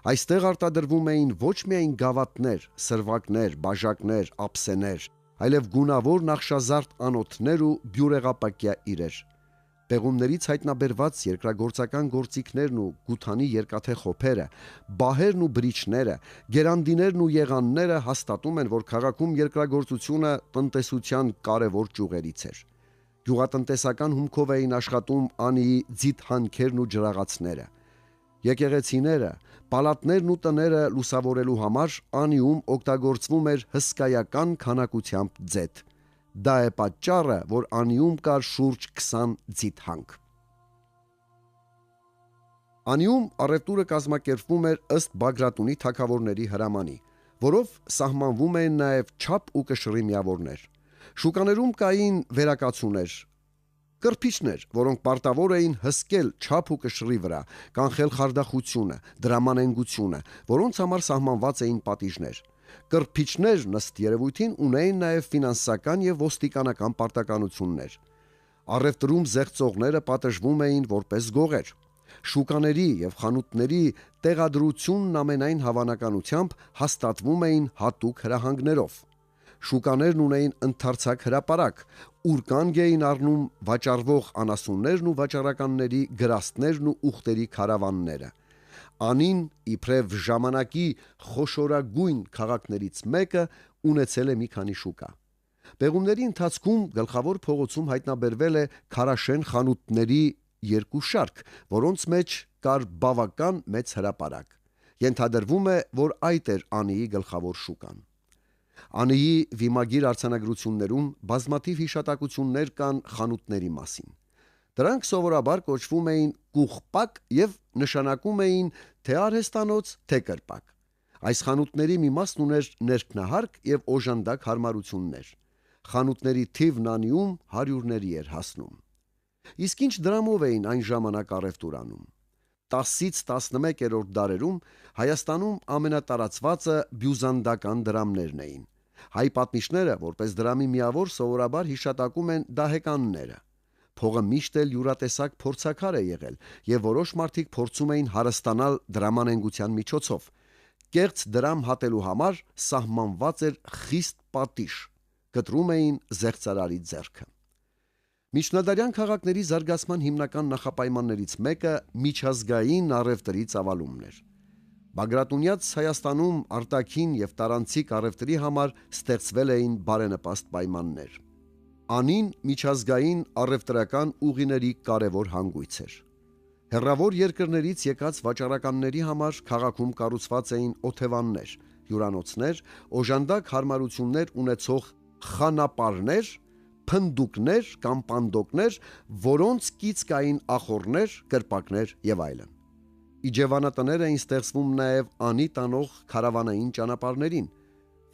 Այստեղ արտադրվում էին ոչ միայն գավաթներ, սրվակներ, բաժակներ, ափսեներ, այլև գունավոր նախշազարդ անոթներ ու բյուրեղապակյա իրեր։ Պեղումներից հայտնաբերված երկրագործական գործիքներն ու գութանի երկաթե խոփերը, բահերն ու բրիչները, գերանդիներն ու եղանները հաստատում են, որ քաղաքում երկրագործությունը տնտեսության կարևոր ճյուղերից էր։ Գյուղատնտեսական հումքով էին աշխատում Անիի ձիթհանքերն ու ջրաղացները։ Եկեղեցիները, պալատներն ու տները լուսավորելու համար Անիում օգտագործվում էր հսկայական քանակությամբ ձեթ։ Դա է պատճառը, որ Անիում կար շուրջ 20 ձիթհանք։ Անիում առևտուրը կազմակերպվում էր ըստ Բագրատունի թագավորների հրամանի, որով սահմանվում էին նաև չափ ու կշռի միավորներ։ Շուկաներում կային վերակացուներ, կրփիչներ, որոնք պարտավոր էին հսկել չափ ու կշռի վրա, կանխել խարդախությունը, դրամանենգությունը, որոնց համար սահմանված էին պատիժներ։ Կրփիչներն ըստ երևույթին ունեին նաև ֆինանսական եւ ոստիկանական պարտականություններ։ Առևտրում զեղծողները պատժվում էին որպես գողեր։ Շուկաների եւ խանութների տեղադրությունն ամենայն հավանականությամբ հաստատվում էին հատուկ հրահանգներով։ Շուկաներն ունեին ընդարձակ հրապարակ, ուր կանգ էին առնում վաճառվող անասուններն ու վաճառականների գրաստներն ու ուխտերի քարավանները։ Անին իբրև ժամանակի խոշորագույն քաղաքներից մեկը ունեցել է մի քանի շուկա։ Պեղումների ընթացքում գլխավոր փողոցում հայտնաբերվել է քարաշեն խանութների երկու շարք, որոնց մեջ կար բավական մեծ հրապարակ։ Ենթադրվում է, որ այդ էր Անիի գլխավոր շուկան։ Անիի վիմագիր արձանագրություններում բազմաթիվ հիշատակություններ կան խանութների մասին։ Դրանք սովորաբար կոչվում էին կուխպակ եւ նշանակում էին թե արհեստանոց, թե կրպակ։ Այս խանութների մի մասն ուներ ներքնահարկ եւ օժանդակ հարմարություններ։ Խանութների թիվն Անիում հարյուրների էր հասնում։ Իսկ ինչ դրամով էին այն ժամանակ առևտուր անում։ 10-ից 11-րդ դարերում Հայաստանում ամենատարածվածը բյուզանդական դրամներն էին։ Հայ պատմիչները, որպես դրամի միավոր, սովորաբար հիշատակում են դահեկանները։ Փողը միշտ էլ յուրատեսակ փորձաքար է եղել, եւ որոշ մարդիկ փորձում էին հարստանալ դրամանենգության միջոցով։ Կեղծ դրամ հատելու համար սահմանված էր խիստ պատիժ, կտրում էին զեղծարարի ձեռքը։ Միջնադարյան քաղաքների զարգացման հիմնական նախապայմաններից մեկը միջազգային առևտրի ծավալումն էր։ Բագրատունյաց Հայաստանում արտաքին եւ տարանցիկ առևտրի համար ստեղծվել էին բարենպաստ պայմաններ։ Անին միջազգային առևտրական ուղիների կարևոր հանգույց էր։ Հեռավոր երկրներից եկած վաճառականների համար քաղաքում կառուցված էին օթևաններ, հյուրանոցներ, օժանդակ հարմարություններ ունեցող խանապարներ, փնդուկներ կամ պանդոկներ, որոնց կից կային ախոռներ, կրպակներ եւ այլն։ Իջևանատներ էին ստեղծվում նաև Անի տանող քարավանային ճանապարհներին։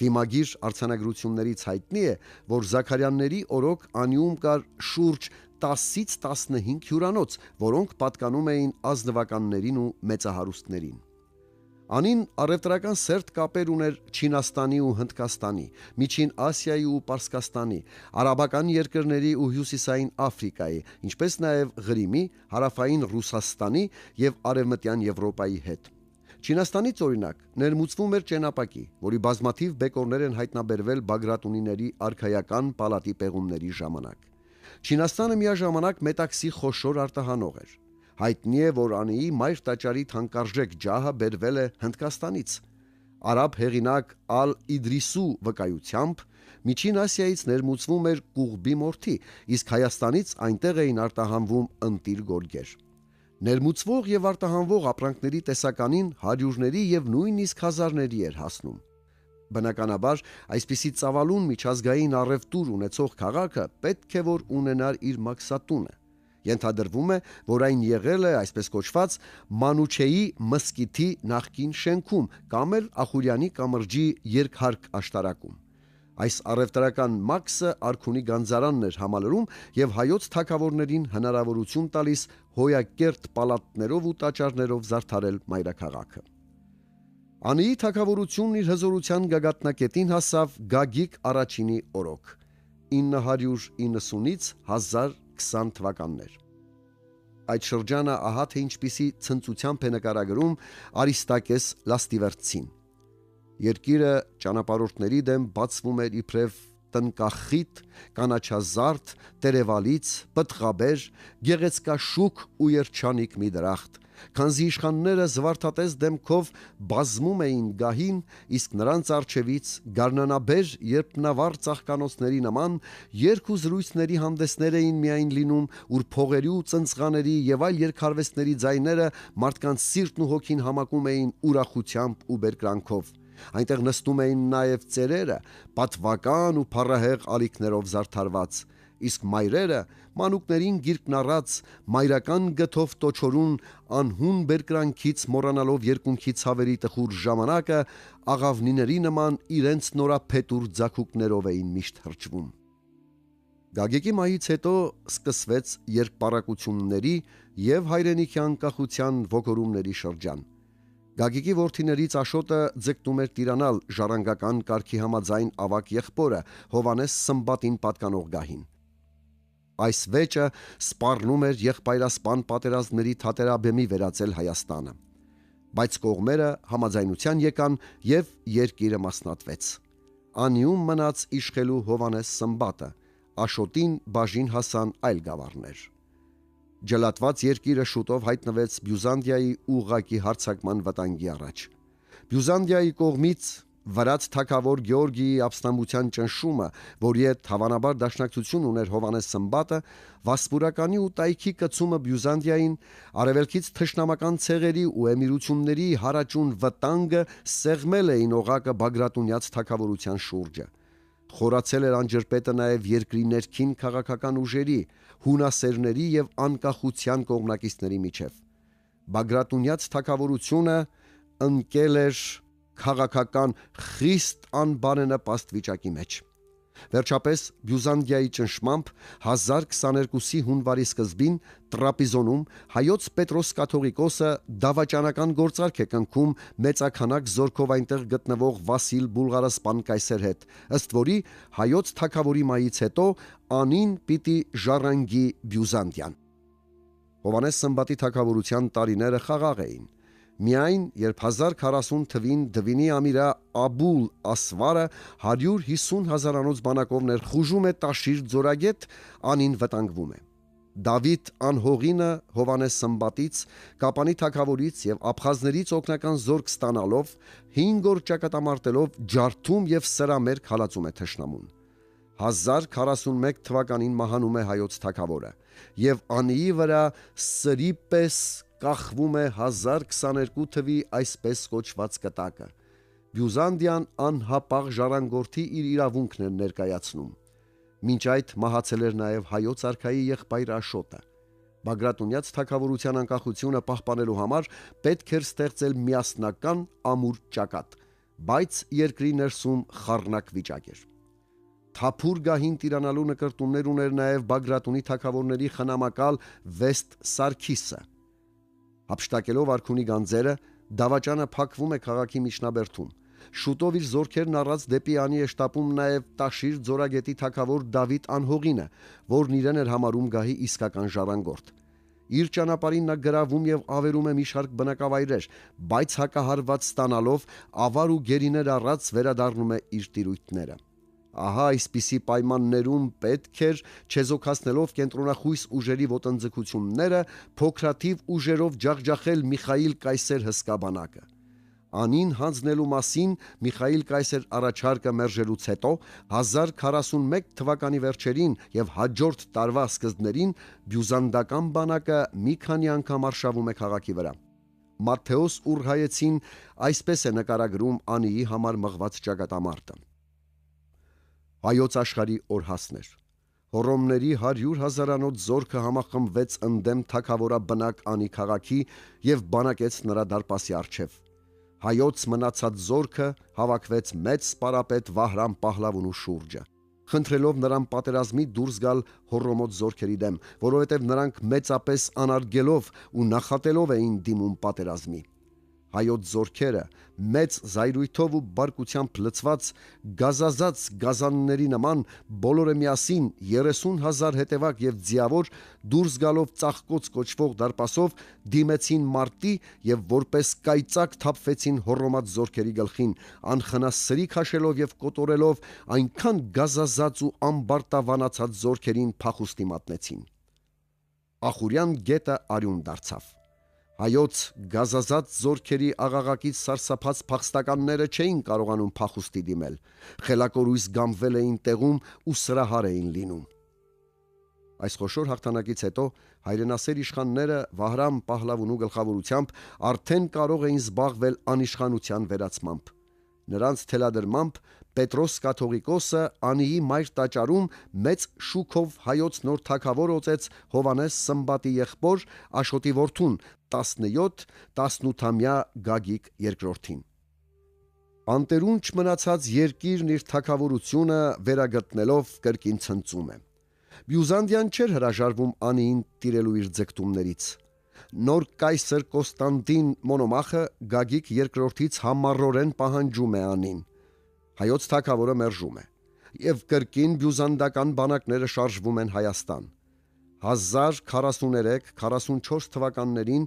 Վիմագիր արձանագրություններից հայտնի է, որ Զաքարյանների օրոք Անիում կար շուրջ 10-ից 15 հյուրանոց, որոնք պատկանում էին ազնվականներին ու մեծահարուստներին։ Անին առևտրական սերտ կապեր ուներ Չինաստանի ու Հնդկաստանի, Միջին Ասիայի ու Պարսկաստանի, արաբական երկրների ու Հյուսիսային Աֆրիկայի, ինչպես նաև Ղրիմի, Հարավային Ռուսաստանի եւ Արևմտյան Եվրոպայի հետ։ Չինաստանից օրինակ ներմուծվում էր ճենապակի, որի բազմաթիվ բեկորներ են հայտնաբերվել Բագրատունիների արքայական պալատի պեղումների ժամանակ։ Չինաստանը միաժամանակ մետաքսի խոշոր արտահանող էր։ Հայտնի է, որ Անիի մայր տաճարի թանկարժեք ջահը բերվել է Հնդկաստանից։ Արաբ հեղինակ Ալ-Իդրիսու վկայությամբ Միջին Ասիայից ներմուծվում էր կուղբի մորթի, իսկ Հայաստանից այնտեղ էին արտահանվում ընտիր գորգեր։ Ներմուծվող եւ արտահանվող ապրանքների տեսականին հարյուրների եւ նույնիսկ հազարների էր հասնում։ Բնականաբար, այսպիսի ծավալուն միջազգային առևտուր ունեցող քաղաքը պետք է որ ունենար իր մաքսատունը։ Ենթադրվում է, որ այն եղել է այսպես կոչված Մանուչեի մզկիթի նախկին շենքում կամ էլ Ախուրյանի կամրջի երկհարկ աշտարակում։ Այս առևտրական մաքսը արքունի գանձարանն էր համալրում եւ հայոց թագավորներին հնարավորություն տալիս հոյակերտ պալատներով ու տաճարներով զարդարել մայրաքաղաքը։ Անիի թագավորությունն իր հզորության գագաթնակետին հասավ Գագիկ առաջինի օրոք 990-ից 1020 թվականներ։ Այդ շրջանը ահա թե ինչպիսի ցնծությամբ է նկարագրում Արիստակես Լաստիվերցին։ Երկիրը ճանապարհորդների դեմ բացվում էր իբրև տնկախիտ, կանաչազարդ, տերևալից, պտղաբեր, գեղեցկաշուք ու երջանիկ մի դրախտ, քանզի իշխանները զվարթատես դեմքով բազմում էին գահին, իսկ նրանց առջևից գարնանաբեր երբնավառ ծաղկանոցների նման երգ ու զրույցների հանդեսներ էին միայն լինում, ուր փողերի ու ծնծղաների եւ այլ երկարվեստների ձայները մարդկանց սիրտն ու հոգին համակում էին ուրախությամբ ու բերկրանքով։ Այնտեղ նստում էին նաև ծերերը, պատվական ու փառահեղ ալիքներով զարդարված, իսկ մայրերը մանուկներին գիրկն առած մայրական գթով տոչորուն անհուն բերկրանքից մոռանալով երկունքի ցավերի տխուր ժամանակը աղավնիների նման իրենց նորափետուր ձագուկներով էին միշտ հրճվում։ Գագիկի մահից հետո սկսվեց երկպառակությունների եւ հայրենիքի անկախության ոգորումների շրջան։ Գագիկի որդիներից Աշոտը ձգտում էր տիրանալ ժառանգական կարգի համաձայն ավակ եղբորը Հովանես Սմբատին պատկանող գահին։ Այս վեճը սպառնում էր եղբայրասպան պատերազմների թատերաբեմի վերածել Հայաստանը։ Բայց կողմերը համաձայնության եկան եւ երկիրը մասնատվեց։ Անիում մնաց իշխելու Հովանես Սմբատը, Աշոտին բաժին հասան այլ գավառներ։ Ջլատված երկիրը շուտով հայտնվեց Բյուզանդիայի ուղղակի հարձակման վտանգի առաջ։ Բյուզանդիայի կողմից վրաց թագավոր Գեորգիի ապստամբության ճնշումը, որի հետ հավանաբար դաշնակցություն ուներ Հովանես Սմբատը, Վասպուրականի ու Տայքի կցումը Բյուզանդիային, արևելքից թշնամական ցեղերի ու էմիրությունների հարաճուն վտանգը սեղմել էին օղակը Բագրատունյաց թագավորության շուրջը։ Խորացել էր անջրպետը նաև երկրի ներքին քաղաքական ուժերի, հունասերների եւ անկախության կողմնակիցների միջև։ Բագրատունյաց թագավորությունը ընկել էր քաղաքական խիստ անբարենպաստ վիճակի մեջ։ Վերջապես Բյուզանդիայի ճնշմամբ 1022-ի հունվարի սկզբին Տրապիզոնում հայոց Պետրոս կաթողիկոսը դավաճանական գործարք է կնքում մեծաքանակ զորքով այնտեղ գտնվող Վասիլ Բուլղարասպան կայսեր հետ, ըստ որի հայոց թագավորի մահից հետո անին պիտի ժառանգի Բյուզանդիան։ Հովանես Սմբատի թագավորության տարիները խաղաղ էին։ Միայն երբ 1040 թվին Դվինի ամիրա Աբուլ Ասվարը 150 հազարանոց բանակով ներխուժում է Տաշիր ձորագետ, անին վտանգվում է։ Դավիթ անհողինը Հովանես Սմբատից, Կապանի թագավորից եւ աբխազներից օգնական զորք ստանալով 5 օր ճակատամարտելով ջարդում եւ սրամերկ հալածում է թշնամուն։ 1041 թվականին մահանում է հայոց թագավորը եւ անիի վրա սրի պես կախվում է 1022 թվի այսպես կոչված կտակը։ Բյուզանդիան անհապաղ ժառանգորդի իր իրավունքն էր ներկայացնում։ Մինչ այդ մահացել էր նաև հայոց արքայի եղբայր Աշոտը։ Բագրատունյաց թագավորության անկախությունը պահպանելու համար պետք էր ստեղծել միասնական ամուր ճակատ, բայց երկրի ներսում խառնակ վիճակ էր։ Թափուր գահին տիրանալու նկրտումներ ուներ նաև Բագրատունի թագավորների խնամակալ Վեստ Սարգիսը։ Հափշտակելով արքունի գանձերը, դավաճանը փակվում է քաղաքի միջնաբերդում։ Շուտով իր զորքերն առած դեպի անի է շտապում նաև Տաշիր ձորագետի թագավոր Դավիթ անհողինը, որն իրեն էր համարում գահի իսկական ժառանգորդ։ Իր ճանապարհին նա գրավում եւ ավերում է մի շարք բնակավայրեր, բայց հակահարված ստանալով ավար ու գերիներ առած վերադառնում է իր տիրույթները։ Ահա այսպիսի պայմաններում պետք էր չեզոքացնելով կենտրոնախույս ուժերի ոտնձգությունները փոքրաթիվ ուժերով ջախջախել Միխայիլ կայսեր հսկա բանակը։ Անին հանձնելու մասին Միխայիլ կայսեր առաջարկը մերժելուց հետո 1041 թվականի վերջերին եւ հաջորդ տարվա սկզբներին բյուզանդական բանակը մի քանի անգամ արշավում է քաղաքի վրա։ Մատթեոս Ուրհայեցին այսպես է նկարագրում Անիի համար մղված ճակատամարտը. Հայոց աշխարհի օրհասներ։ Հոռոմների 100,000-անոց զորքը համախմբվեց ընդդեմ թագավորաբնակ Անի քաղաքի եւ բանակեց նրա դարպասի առջև։ Հայոց մնացած զորքը հավաքվեց մեծ սպարապետ Վահրամ Պահլավունու շուրջը, խնդրելով նրան պատերազմի դուրս գալ հոռոմոց զորքերի դեմ, որովհետև նրանք մեծապես անարգելով ու նախատելով էին դիմում պատերազմի։ Հայոց զորքերը մեծ զայրույթով ու բարկությամբ լցված գազազած գազանների նման բոլորը միասին 30,000 հետևակ եւ ձիավոր դուրս գալով ծաղկոց կոչվող դարպասով դիմեցին մարտի եւ որպես կայծակ թափվեցին հոռոմած զորքերի գլխին, անխնասրի քաշելով եւ կոտորելով այնքան գազազած ու ամբարտավանացած զորքերին փախուստի մատնեցին։ Ախուրյան գետը արյուն դարձավ։ Հայոց գազազած զորքերի աղաղակից սարսափած փախստականները չէին կարողանում փախուստի դիմել, խելակորույս գամվել էին տեղում ու սրահար էին լինում։ Այս խոշոր հաղթանակից հետո հայրենասեր իշխանները Վահրամ Պահլավունու գլխավորությամբ արդեն կարող էին զբաղվել անիշխանության վերացմամբ։ Նրանց թելադրմամբ Պետրոս Կաթողիկոսը Անիի մայր տաճարում մեծ շուքով հայոց նոր թագավոր օծեց Հովանես Սմբատի եղբոր Աշոտի որդուն 17-18-ամյա Գագիկ II-ին։ Անտերունչ մնացած երկիրն իր թագավորությունը վերագտնելով կրկին ցնծում է։ Բյուզանդիան չէր հրաժարվում Անիին տիրելու իր ձգտումներից։ Նոր կայսր Կոստանդին Մոնոմախը Գագիկ II-ից համառորեն պահանջում է Անին։ Հայոց թագավորը մերժում է, եւ կրկին բյուզանդական բանակները շարժվում են Հայաստան։ 1043-44 թվականներին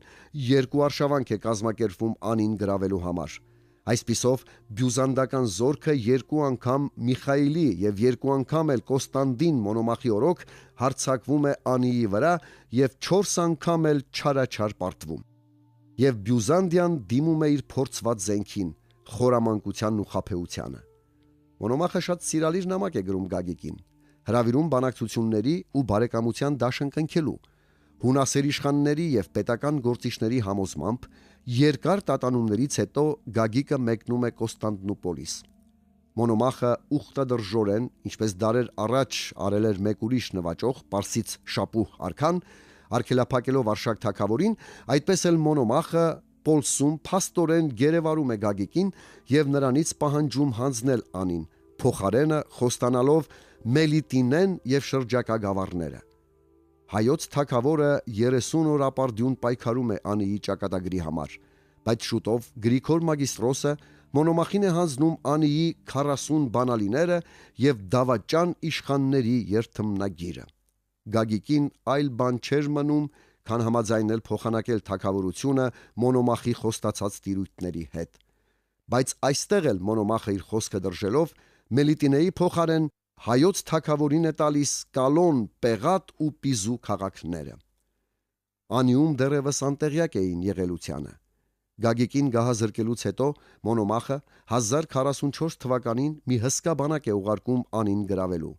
երկու արշավանք է կազմակերպվում Անին գրավելու համար։ Այսպիսով բյուզանդական զորքը երկու անգամ Միխայիլի եւ երկու անգամ էլ Կոստանդին Մոնոմախի օրոք հարձակվում է Անիի վրա եւ 4 անգամ էլ չարաչար պարտվում։ Եվ Բյուզանդիան դիմում է իր փորձված զենքին, խորամանկությանն ու խաբեությանը։ Մոնոմախը շատ սիրալիր նամակ է գրում Գագիկին, հրավիրում բանակցությունների ու բարեկամության դաշնքնքելու։ Հունասեր իշխանների եւ պետական գործիչների համոզմամբ երկար տատանումներից հետո Գագիկը մեկնում է Կոստանդնուպոլիս։ Մոնոմախը ուխտադրժորեն, ինչպես դարեր առաջ արել էր մեկ ուրիշ նվաճող Պարսից Շապուհ արքան, արգելափակելով Արշակ թագավորին, այդպես էլ Մոնոմախը Պոլսում փաստորեն գերեվարում է Գագիկին եւ նրանից պահանջում հանձնել Անին, փոխարենը խոստանալով Մելիտինեն եւ շրջակա գավառները։ Հայոց թագավորը 30 օր ապարդյուն պայքարում է Անիի ճակատագրի համար, բայց շուտով Գրիգոր Մագիստրոսը Մոնոմախին է հանձնում Անիի 40 բանալիները եւ դավաճան իշխանների երթմնագիրը։ Գագիկին այլ բան չէր մնում, քան համաձայնել փոխանակել թագավորությունը Մոնոմախի խոստացած տիրույթների հետ։ Բայց այստեղ էլ Մոնոմախը իր խոսքը դրժելով Մելիտինեի փոխարեն հայոց թագավորին է տալիս Կալոն, Պեղատ ու Պիզու քաղաքները։ Անիում դեռևս անտեղյակ էին եղելությանը։ Գագիկին գահազրկելուց հետո Մոնոմախը 1044 թվականին մի հսկա բանակ է ուղարկում Անին գրավելու։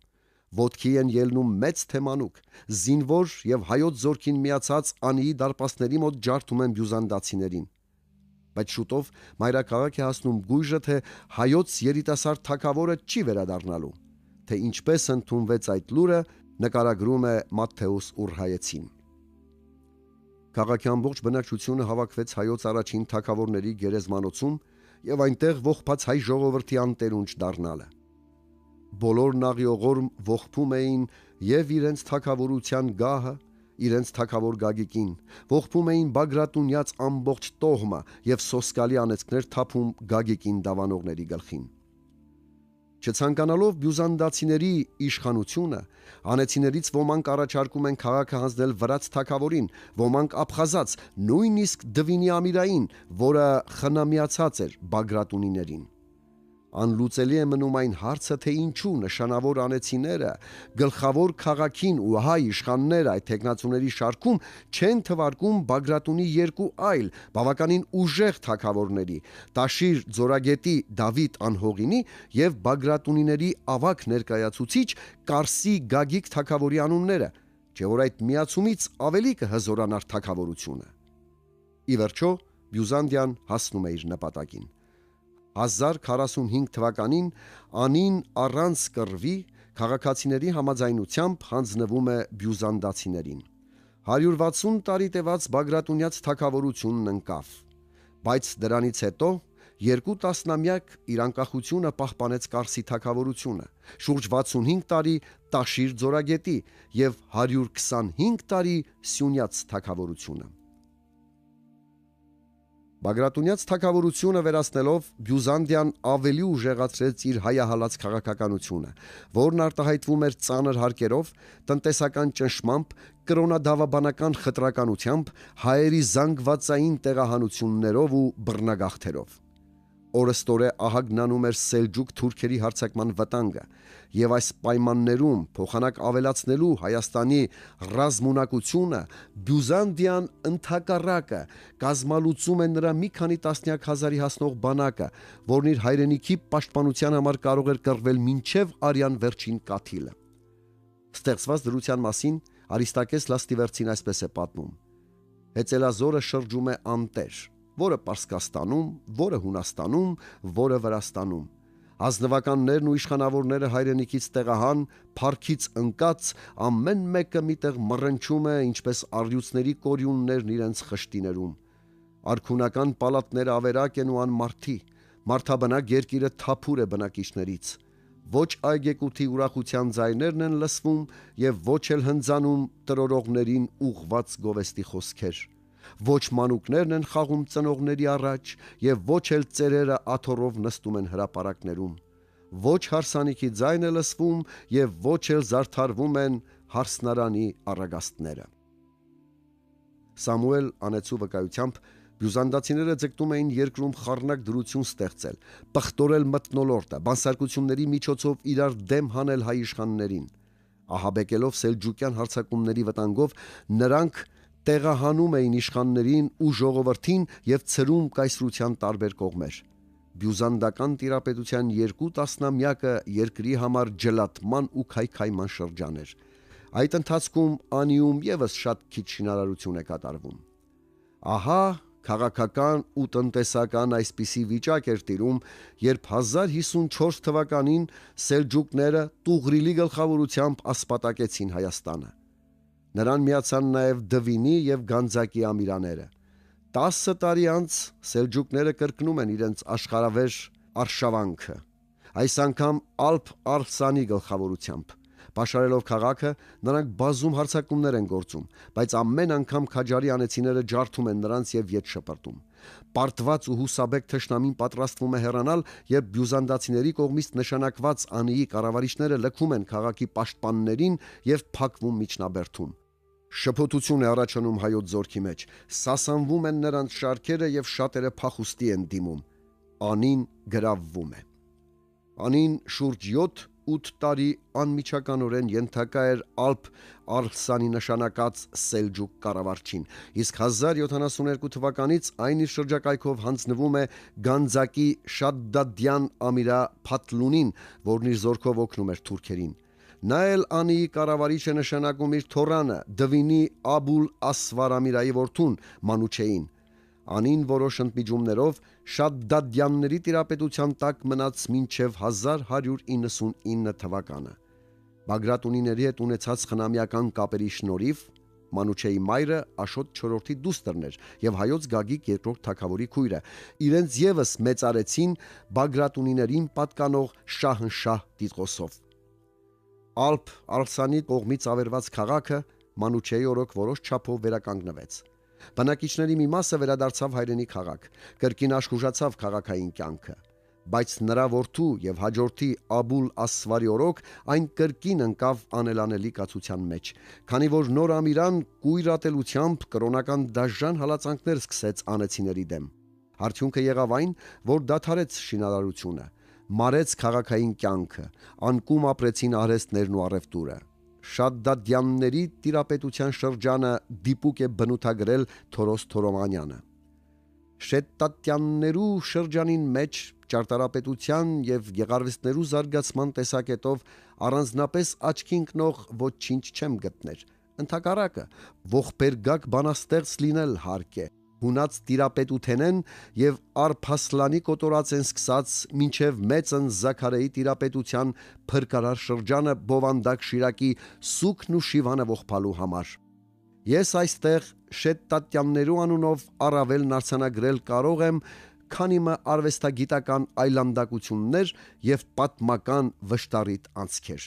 Ոտքի են ելնում մեծ թեմանուկ, զինվոր եւ հայոց զորքին միացած Անիի դարպասների մոտ ջարդում են բյուզանդացիներին։ Բայց շուտով մայրաքաղաք է հասնում գույժը, թե հայոց երիտասարդ թագավորը չի վերադառնալու։ Թե ինչպես ընդունվեց այդ լուրը, նկարագրում է Մատթեոս Ուրհայեցին։ Քաղաքի ամբողջ բնակչությունը հավաքվեց հայոց առաջին թագավորների գերեզմանոցում եւ այնտեղ ողբած հայ ժողովրդի անտերունչ դառնալը։ Բոլորն աղիողորմ ողբում էին եւ իրենց թագավորության գահը, իրենց թագավոր Գագիկին, ողբում էին Բագրատունյաց ամբողջ տոհմը եւ սոսկալի անեծքներ թափում Գագիկին դավանողների գլխին։ Չցանկանալով բյուզանդացիների իշխանությունը, հանեցիներից ոմանք առաջարկում են քաղաքը հանձնել վրաց թագավորին, ոմանք աբխազած, նույնիսկ Դվինի Ամիրային, որը խնամիացած էր Բագրատունիներին։ Անլուծելի է մնում այն հարցը, թե ինչու նշանավոր անեցիները գլխավոր քաղաքին ու հայ իշխանները այդ տեխնացուների շարքում չեն թվարկում Բագրատունի երկու այլ բավականին ուժեղ թագավորների՝ Տաշիր Ձորագետի Դավիթ Անհողինի եւ Բագրատունիների ավագ ներկայացուցիչ Կարսի Գագիկ թագավորի անունները, չէ՞ որ այդ միացումից ավելի կհզորանար թագավորությունը։ Ի վերջո Բյուզանդիան հասնում է իր նպատակին։ 1045 թվականին Անին առանց կռվի քաղաքացիների համաձայնությամբ հանձնվում է բյուզանդացիներին։ 160 տարի տևած Բագրատունյաց թագավորությունն ընկավ, բայց դրանից հետո 2 տասնամյակ իր անկախությունը պահպանեց Կարսի թագավորությունը, շուրջ 65 տարի Տաշիր ձորագետի և 125 տարի Սյունյաց թագավորությունը։ Բագրատունյաց թագավորությունը վերացնելով Բյուզանդիան ավելի ուժեղացրեց իր հայահալած քաղաքականությունը, որն արտահայտվում էր ծանր հարկերով, տնտեսական ճնշմամբ, կրոնադավաբանական խտրականությամբ, հայերի զանգվածային տեղահանություններով ու բռնագաղթերով։ Օրըստորե ահագնանում էր սելջուկ թուրքերի հարձակման վտանգը, եւ այս պայմաններում փոխանակ ավելացնելու Հայաստանի ռազմունակությունը Բյուզանդիան ընդհակառակը կազմալուծում է նրա մի քանի տասնյակ հազարի հասնող բանակը, որն իր հայրենիքի պաշտպանության համար կարող էր կռվել մինչև արյան վերջին կաթիլը։ Ստեղծված դրության մասին Արիստակես Լաստիվերցին այսպես է պատմում. Հեծելազորը շրջում է անտեր, որը Պարսկաստանում, որը Հունաստանում, որը Վրաստանում։ Ազնվականներն ու իշխանավորները հայրենիքից տեղահան, փառքից ընկած, ամեն մեկը միտեղ մռնչում է, ինչպես առյուծների կորյուններն իրենց խշտիներում։ Արքունական պալատները ավերակ են ու անմարդի, մարդաբնակ երկիրը թափուր է բնակիչներից։ Ոչ այգեկութի ուրախության ձայներն են լսվում եւ ոչ էլ հնձանում տրորողներին ուղված գովեստի խոսքեր։ Ոչ մանուկներն են խաղում ծնողների առաջ եւ ոչ էլ ծերերը աթոռով նստում են հրապարակներում։ Ոչ հարսանիքի ձայն է լսվում եւ ոչ էլ զարդարվում են հարսնարանի առագաստները։ Սամուել անեցու վկայությամբ բյուզանդացիները ձգտում էին երկրում խառնակ դրություն ստեղծել, պղտորել մթնոլորտը, բանսարկությունների միջոցով իրար դեմ հանել հայ իշխաններին։ Ահաբեկելով սելջուկյան հարձակումների վտանգով նրանք տեղահանում էին իշխաններին ու ժողովրդին եւ ցրում կայսրության տարբեր կողմեր։ Բյուզանդական տիրապետության 2 տասնամյակը երկրի համար ջլատման ու քայքայման շրջան էր։ Այդ ընթացքում Անիում եւս շատ քիչ շինարարություն է կատարվում։ Ահա քաղաքական ու տնտեսական այսպիսի վիճակ էր տիրում, երբ 1054 թվականին սելջուկները Տուղրիլի գլխավորությամբ ասպատակեցին Հայաստանը։ Նրան միացան նաև Դվինի եւ Գանձակի ամիրաները։ 10 տարի անց սելջուկները կրկնում են իրենց աշխարհավեր արշավանքը, այս անգամ Ալփ Արսանի գլխավորությամբ։ Պաշարելով քաղաքը, նրանք բազում հարձակումներ են գործում, բայց ամեն անգամ քաջարի անեցիները ջարդում են նրանց եւ ետ շպրտում։ Պարտված ու հուսաբեկ թշնամին պատրաստվում է հեռանալ, երբ բյուզանդացիների կողմից նշանակված Անիի կառավարիչները լքում են քաղաքի պաշտպաններին եւ փակվում միջնաբերդում։ Շփոթություն է առաջանում հայոց զորքի մեջ, սասանվում են նրանց շարքերը եւ շատերը փախուստի են դիմում։ Անին գրավվում է։ Անին շուրջ 7-8 տարի անմիջականորեն ենթակա էր Ալփ Արսանի նշանակած սելջուկ կառավարչին, իսկ 1072 թվականից այն իր շրջակայքով հանձնվում է Գանձակի Շադդադյան Ամիրա Փաթլունին, որն իր զորքով օգնում էր թուրքերին։ Նա էլ Անիի կառավարիչը նշանակում իր թորանը Դվինի Աբուլ Ասվար Ամիրայի որդուն Մանուչեին։ Անին որոշ ընդմիջումներով Շադդադյանների տիրապետության տակ մնաց մինչև 1199 թվականը։ Բագրատունիների հետ ունեցած խնամյական կապերի շնորհիվ Մանուչեի մայրը Աշոտ IV-ի դուստրն էր եւ հայոց Գագիկ II թագավորի քույրը, իրենց եւս մեծարեցին Բագրատունիներին պատկանող Շահնշահ տիտղոսով։ Ալփ Արսանի կողմից ավերված քաղաքը Մանուչեի օրոք որոշ չափով վերականգնվեց։ Բնակիչների մի մասը վերադարձավ հայրենի քաղաք, կրկին աշխուժացավ քաղաքային կյանքը, բայց նրա որդու եւ հաջորդի Աբուլ Ասվարի օրոք այն կրկին ընկավ անելանելի կացության մեջ, քանի որ նոր ամիրան կույր ատելությամբ կրոնական դաժան հալածանքներ սկսեց անեցիների դեմ։ Արդյունքը եղավ այն, որ դադարեց շինարարությունը, մարեց քաղաքային կյանքը, անկում ապրեցին արհեստներն ու առևտուրը։ Շադդադյանների տիրապետության շրջանը դիպուկ է բնութագրել Թորոս Թորոմանյանը։ Շետտատյաններու շրջանին մեջ ճարտարապետության եւ գեղարվեստներու զարգացման տեսակետով առանձնապես աչքի ընկնող ոչինչ չեմ գտներ։ Ընդհակառակը ողբերգակ բանաստեղծ լինել հարկ է, հունած տիրապետութենեն եւ Արփասլանի կոտորածեն սկսած մինչև մեծն Զաքարեի տիրապետության փրկարար շրջանը բովանդակ Շիրակի սուքն ու շիվանը ողբալու համար։ Ես այստեղ Շետտատյաններու անունով առավել արձանագրել կարող եմ, քանի մը արվեստագիտական այլանդակություններ եւ պատմական վշտարիտ անցքեր։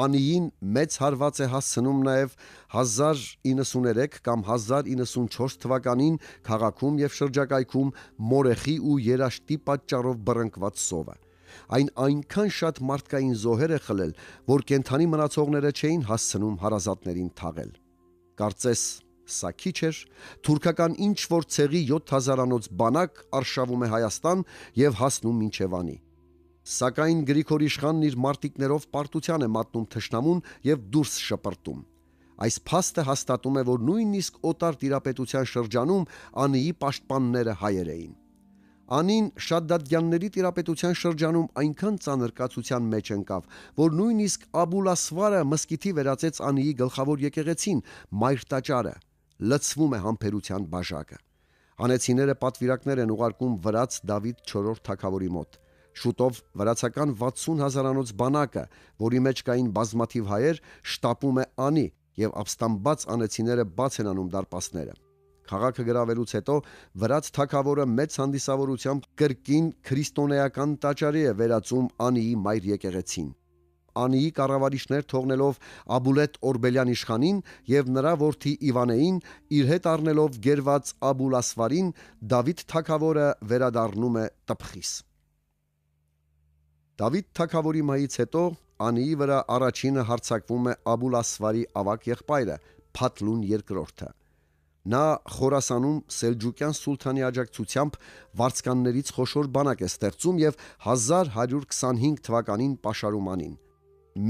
Անիին մեծ հարված է հասցնում նաև 1093 կամ 1094 թվականին քաղաքում եւ շրջակայքում մորեխի ու երաշտի պատճառով բռնկված սովը։ Այն այնքան շատ մարդկային զոհեր է խլել, որ կենթանի մնացողները չէին հասցնում հարազատներին թաղել։ Կարծես սա քիչ էր, թուրքական ինչ որ ցեղի 7000-անոց բանակ արշավում է Հայաստան եւ հասնում մինչև Անի։ Սակայն Գրիգոր իշխանն իր մարտիկներով պարտության է մատնում թշնամուն եւ դուրս շպրտում։ Այս փաստը հաստատում է, որ նույնիսկ օտար տիրապետության շրջանում Անիի պաշտպանները հայեր էին։ Անին Շադդադյանների տիրապետության շրջանում այնքան ծանր կացության մեջ ընկավ, որ նույնիսկ Աբուլասվարը մսկիթի վերածեց Անիի գլխավոր եկեղեցին, մայր տաճարը, լցվում է համբերության բաժակը։ Անեցիները պատվիրակներ են ուղարկում վրաց Դավիթ 4-րդ թագավորի մոտ։ Շուտով վրացական 60,000-անոց բանակը, որի մեջ կային բազմաթիվ հայեր, շտապում է Անի եւ ապստամբած անեցիները բաց են անում դարպասները։ Քաղաքը գրավելուց հետո վրաց թագավորը մեծ հանդիսավորությամբ կրկին քրիստոնեական տաճարի է վերածում Անիի մայր եկեղեցին։ Անիի կառավարիչներ թողնելով Աբուլետ Օրբելյան իշխանին եւ նրա որդի Իվանեին, իր հետ առնելով գերված Աբուլասվարին, Դավիթ թագավորը վերադառնում է Տփխիս։ Դավիթ թագավորի մահից հետո Անիի վրա առաջինը հարձակվում է Աբուլասվարի ավագ եղբայրը Փաթլուն II։ Նա Խորասանում Սելջուկյան սուլթանի աջակցությամբ վարձկաններից խոշոր բանակ է ստեղծում եւ 1125 թվականին պաշարում Անին։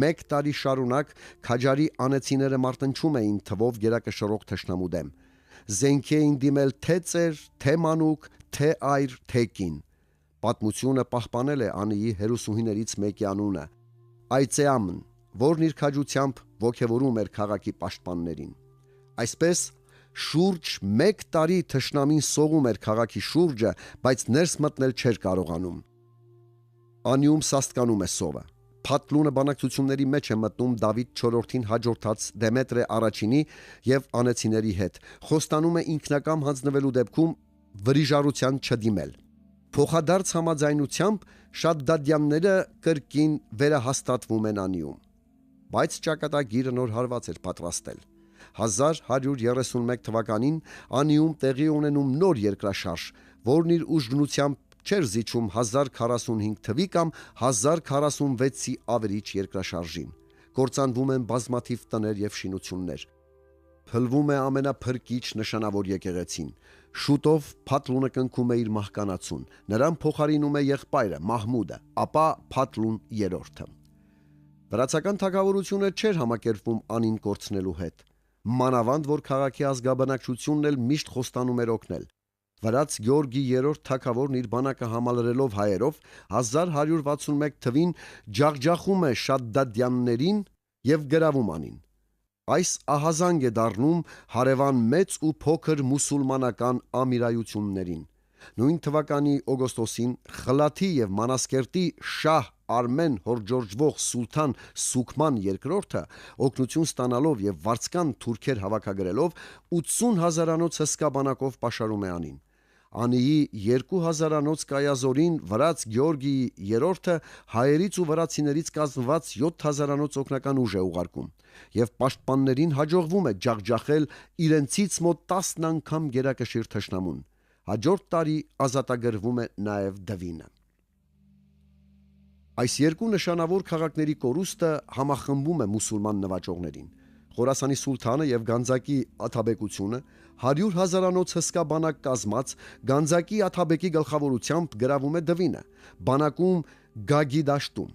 Մեկ տարի շարունակ քաջարի անեցիները մարտնչում էին թվով գերակշռող թշնամու դեմ։ Զենքի էին դիմել թե ծեր, թե մանուկ, թե այր, թե կին։ Պատմությունը պահպանել է Անիի հերոսուհիներից մեկի անունը՝ Այցեամն, որն իր քաջությամբ ոգևորում էր քաղաքի պաշտպաններին։ Այսպես շուրջ մեկ տարի թշնամին սողում էր քաղաքի շուրջը, բայց ներս մտնել չէր կարողանում։ Անիում սաստկանում է սովը։ Փաթլունը բանակցությունների մեջ է մտնում Դավիթ 4-ին հաջորդած Դեմետրե առաջինի եւ անեցիների հետ, խոստանում է ինքնակամ հանձնվելու դեպքում վրիժառության չդիմել։ Փոխադարձ համաձայնությամբ Շադդադյանները կրկին վերահաստատվում են Անիում։ Բայց ճակատագիրը նոր հարված էր պատրաստել։ 1131 թվականին Անիում տեղի ունենում նոր երկրաշարժ, որն իր ուժգնությամբ չէր զիջում 1045 թվի կամ 1046-ի ավերիչ երկրաշարժին։ Կործանվում են բազմաթիվ տներ եւ շինություններ։ Փլվում է ամենափրկիչ նշանավոր եկեղեցին։ Շուտով Փաթլունը կնքում է իր մահկանացուն։ Նրան փոխարինում է եղբայրը Մահմուդը, ապա Փաթլուն III։ Վրացական թագավորությունը չէր համակերպվում Անին կորցնելու հետ։ Մանավանդ որ քաղաքի ազգաբնակչությունն էլ միշտ խոստանում էր օգնել։ Վրաց Գյորգի III թագավորն իր բանակը համալրելով հայերով 1161 թվին ջախջախում է Շադդադյաններին եւ գրավում Անին։ Այս ահազանգ է դառնում հարևան մեծ ու փոքր մուսուլմանական ամիրայություններին։ Նույն թվականի օգոստոսին Խլաթի եւ Մանասկերտի շահ Արմեն հորժորժվող սուլթան Սուքման II օգնություն ստանալով եւ վարձկան թուրքեր հավաքագրելով 80,000-անոց հսկա բանակով պաշարում է Անին։ Անիի 2000-անոց կայազորին վրաց Գյորգի III հայերից ու վրացիներից կազմված 7000-անոց օգնական ուժ է ուղարկում եւ պաշտպաններին հաջողվում է ջախջախել իրենցից մոտ 10 անգամ գերակշիռ թշնամուն։ Հաջորդ տարի ազատագրվում է նաեւ Դվինը։ Այս երկու նշանավոր քաղաքների կորուստը համախմբում է մուսուլման նվաճողներին։ Խորասանի սուլթանը եւ Գանձակի աթաբեկությունը 100,000-անոց հսկա բանակ կազմած Գանձակի աթաբեկի գլխավորությամբ գրավում է Դվինը, բանակում Գագի դաշտում։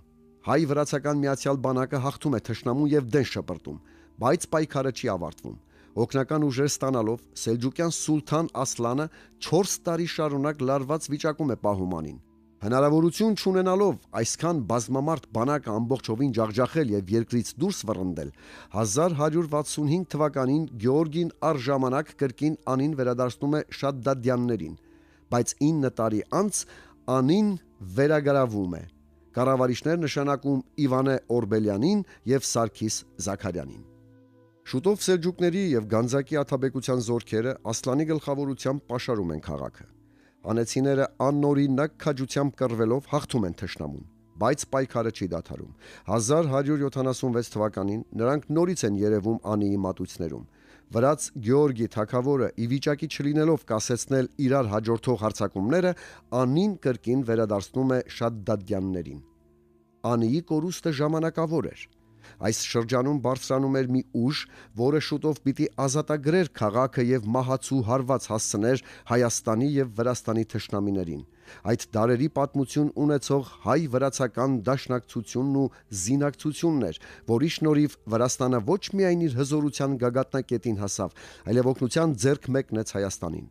Հայ-վրացական միացյալ բանակը հաղթում է թշնամուն եւ դեն շպրտում, բայց պայքարը չի ավարտվում։ Օգնական ուժեր ստանալով Սելջուկյան սուլթան Ասլանը 4 տարի շարունակ լարված վիճակում է պահում Անին։ Հնարավորություն չունենալով այսքան բազմամարդ բանակը ամբողջովին ջախջախել եւ երկրից դուրս վռնդել, 1165 թվականին Գեորգին առժամանակ կրկին Անին վերադարձնում է Շադդադյաններին, բայց 9 տարի անց Անին վերագարավում է։ Կառավարիչներ նշանակում Իվանե Օրբելյանին եւ Սարգիս Զաքարյանին։ Շուտով սելջուկների եւ Գանձակի աթաբեկության զորքերը Ասլանի գլխավորությամբ պաշարում են քաղաքը։ Անեցիները անօրինակ քաջությամբ կռվելով հաղթում են թշնամուն, բայց պայքարը չի դադարում։ 1176 թվականին նրանք նորից են երևում Անիի մատույցներում։ Վրաց Գեորգի թագավորը ի վիճակի չլինելով կասեցնել իրար հաջորդող հարձակումները, Անին կրկին վերադարձնում է Շադդադյաններին։ Անիի կորուստը ժամանակավոր էր։ Այս շրջանում բարձրանում էր մի ուժ, որը շուտով պիտի ազատագրեր քաղաքը եւ մահացու հարված հասցներ Հայաստանի եւ Վրաստանի թշնամիներին։ Այդ դարերի պատմություն ունեցող հայ-վրացական դաշնակցությունն ու զինակցությունն էր, որի շնորհիվ Վրաստանը ոչ միայն իր հզորության գագաթնակետին հասավ, այլև օգնության ձեռք մեկնեց Հայաստանին։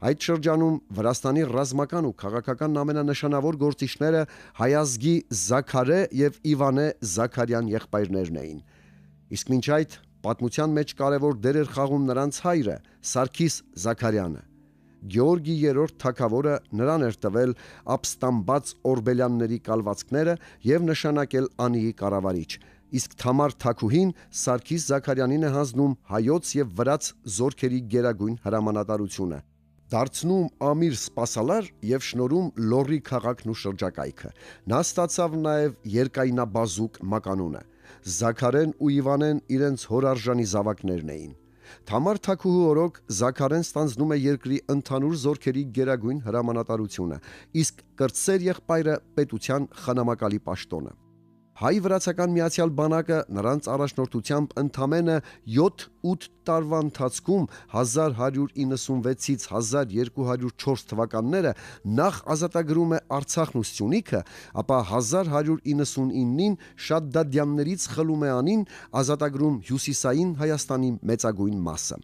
Այդ շրջանում Վրաստանի ռազմական ու քաղաքական ամենանշանավոր գործիչները հայազգի Զաքարե եւ Իվանե Զաքարյան եղբայրներն էին։ Իսկ մինչ այդ պատմության մեջ կարևոր դեր էր խաղում նրանց հայրը Սարգիս Զաքարյանը։ Գեորգի երրորդ թագավորը նրան էր տվել ապստամբած օրբելյանների կալվածքները եւ նշանակել Անիի կառավարիչ, իսկ Թամար թագուհին Սարգիս Զաքարյանին է հանձնում հայոց եւ վրաց զորքերի գերագույն հրամանատարությունը, դարձնում ամիր սպասալար եւ շնորհում Լոռի քաղաքն ու շրջակայքը։ Նա ստացավ նաեւ երկայնաբազուկ մականունը։ Զաքարեն ու Իվանեն իրենց հորարժանի զավակներն էին։ Թամար թագուհու օրոք Զաքարեն ստանձնում է երկրի ընդհանուր զորքերի գերագույն հրամանատարությունը, իսկ կրտսեր եղբայրը պետության խնամակալի պաշտոնը։ Հայ-վրացական միացյալ բանակը նրանց առաջնորդությամբ ընդամենը 7-8 տարվա ընթացքում 1196-ից 1204 թվականները նախ ազատագրում է Արցախն ու Սյունիքը, ապա 1199-ին Շադդադյաններից խլում է Անին, ազատագրում հյուսիսային Հայաստանի մեծագույն մասը։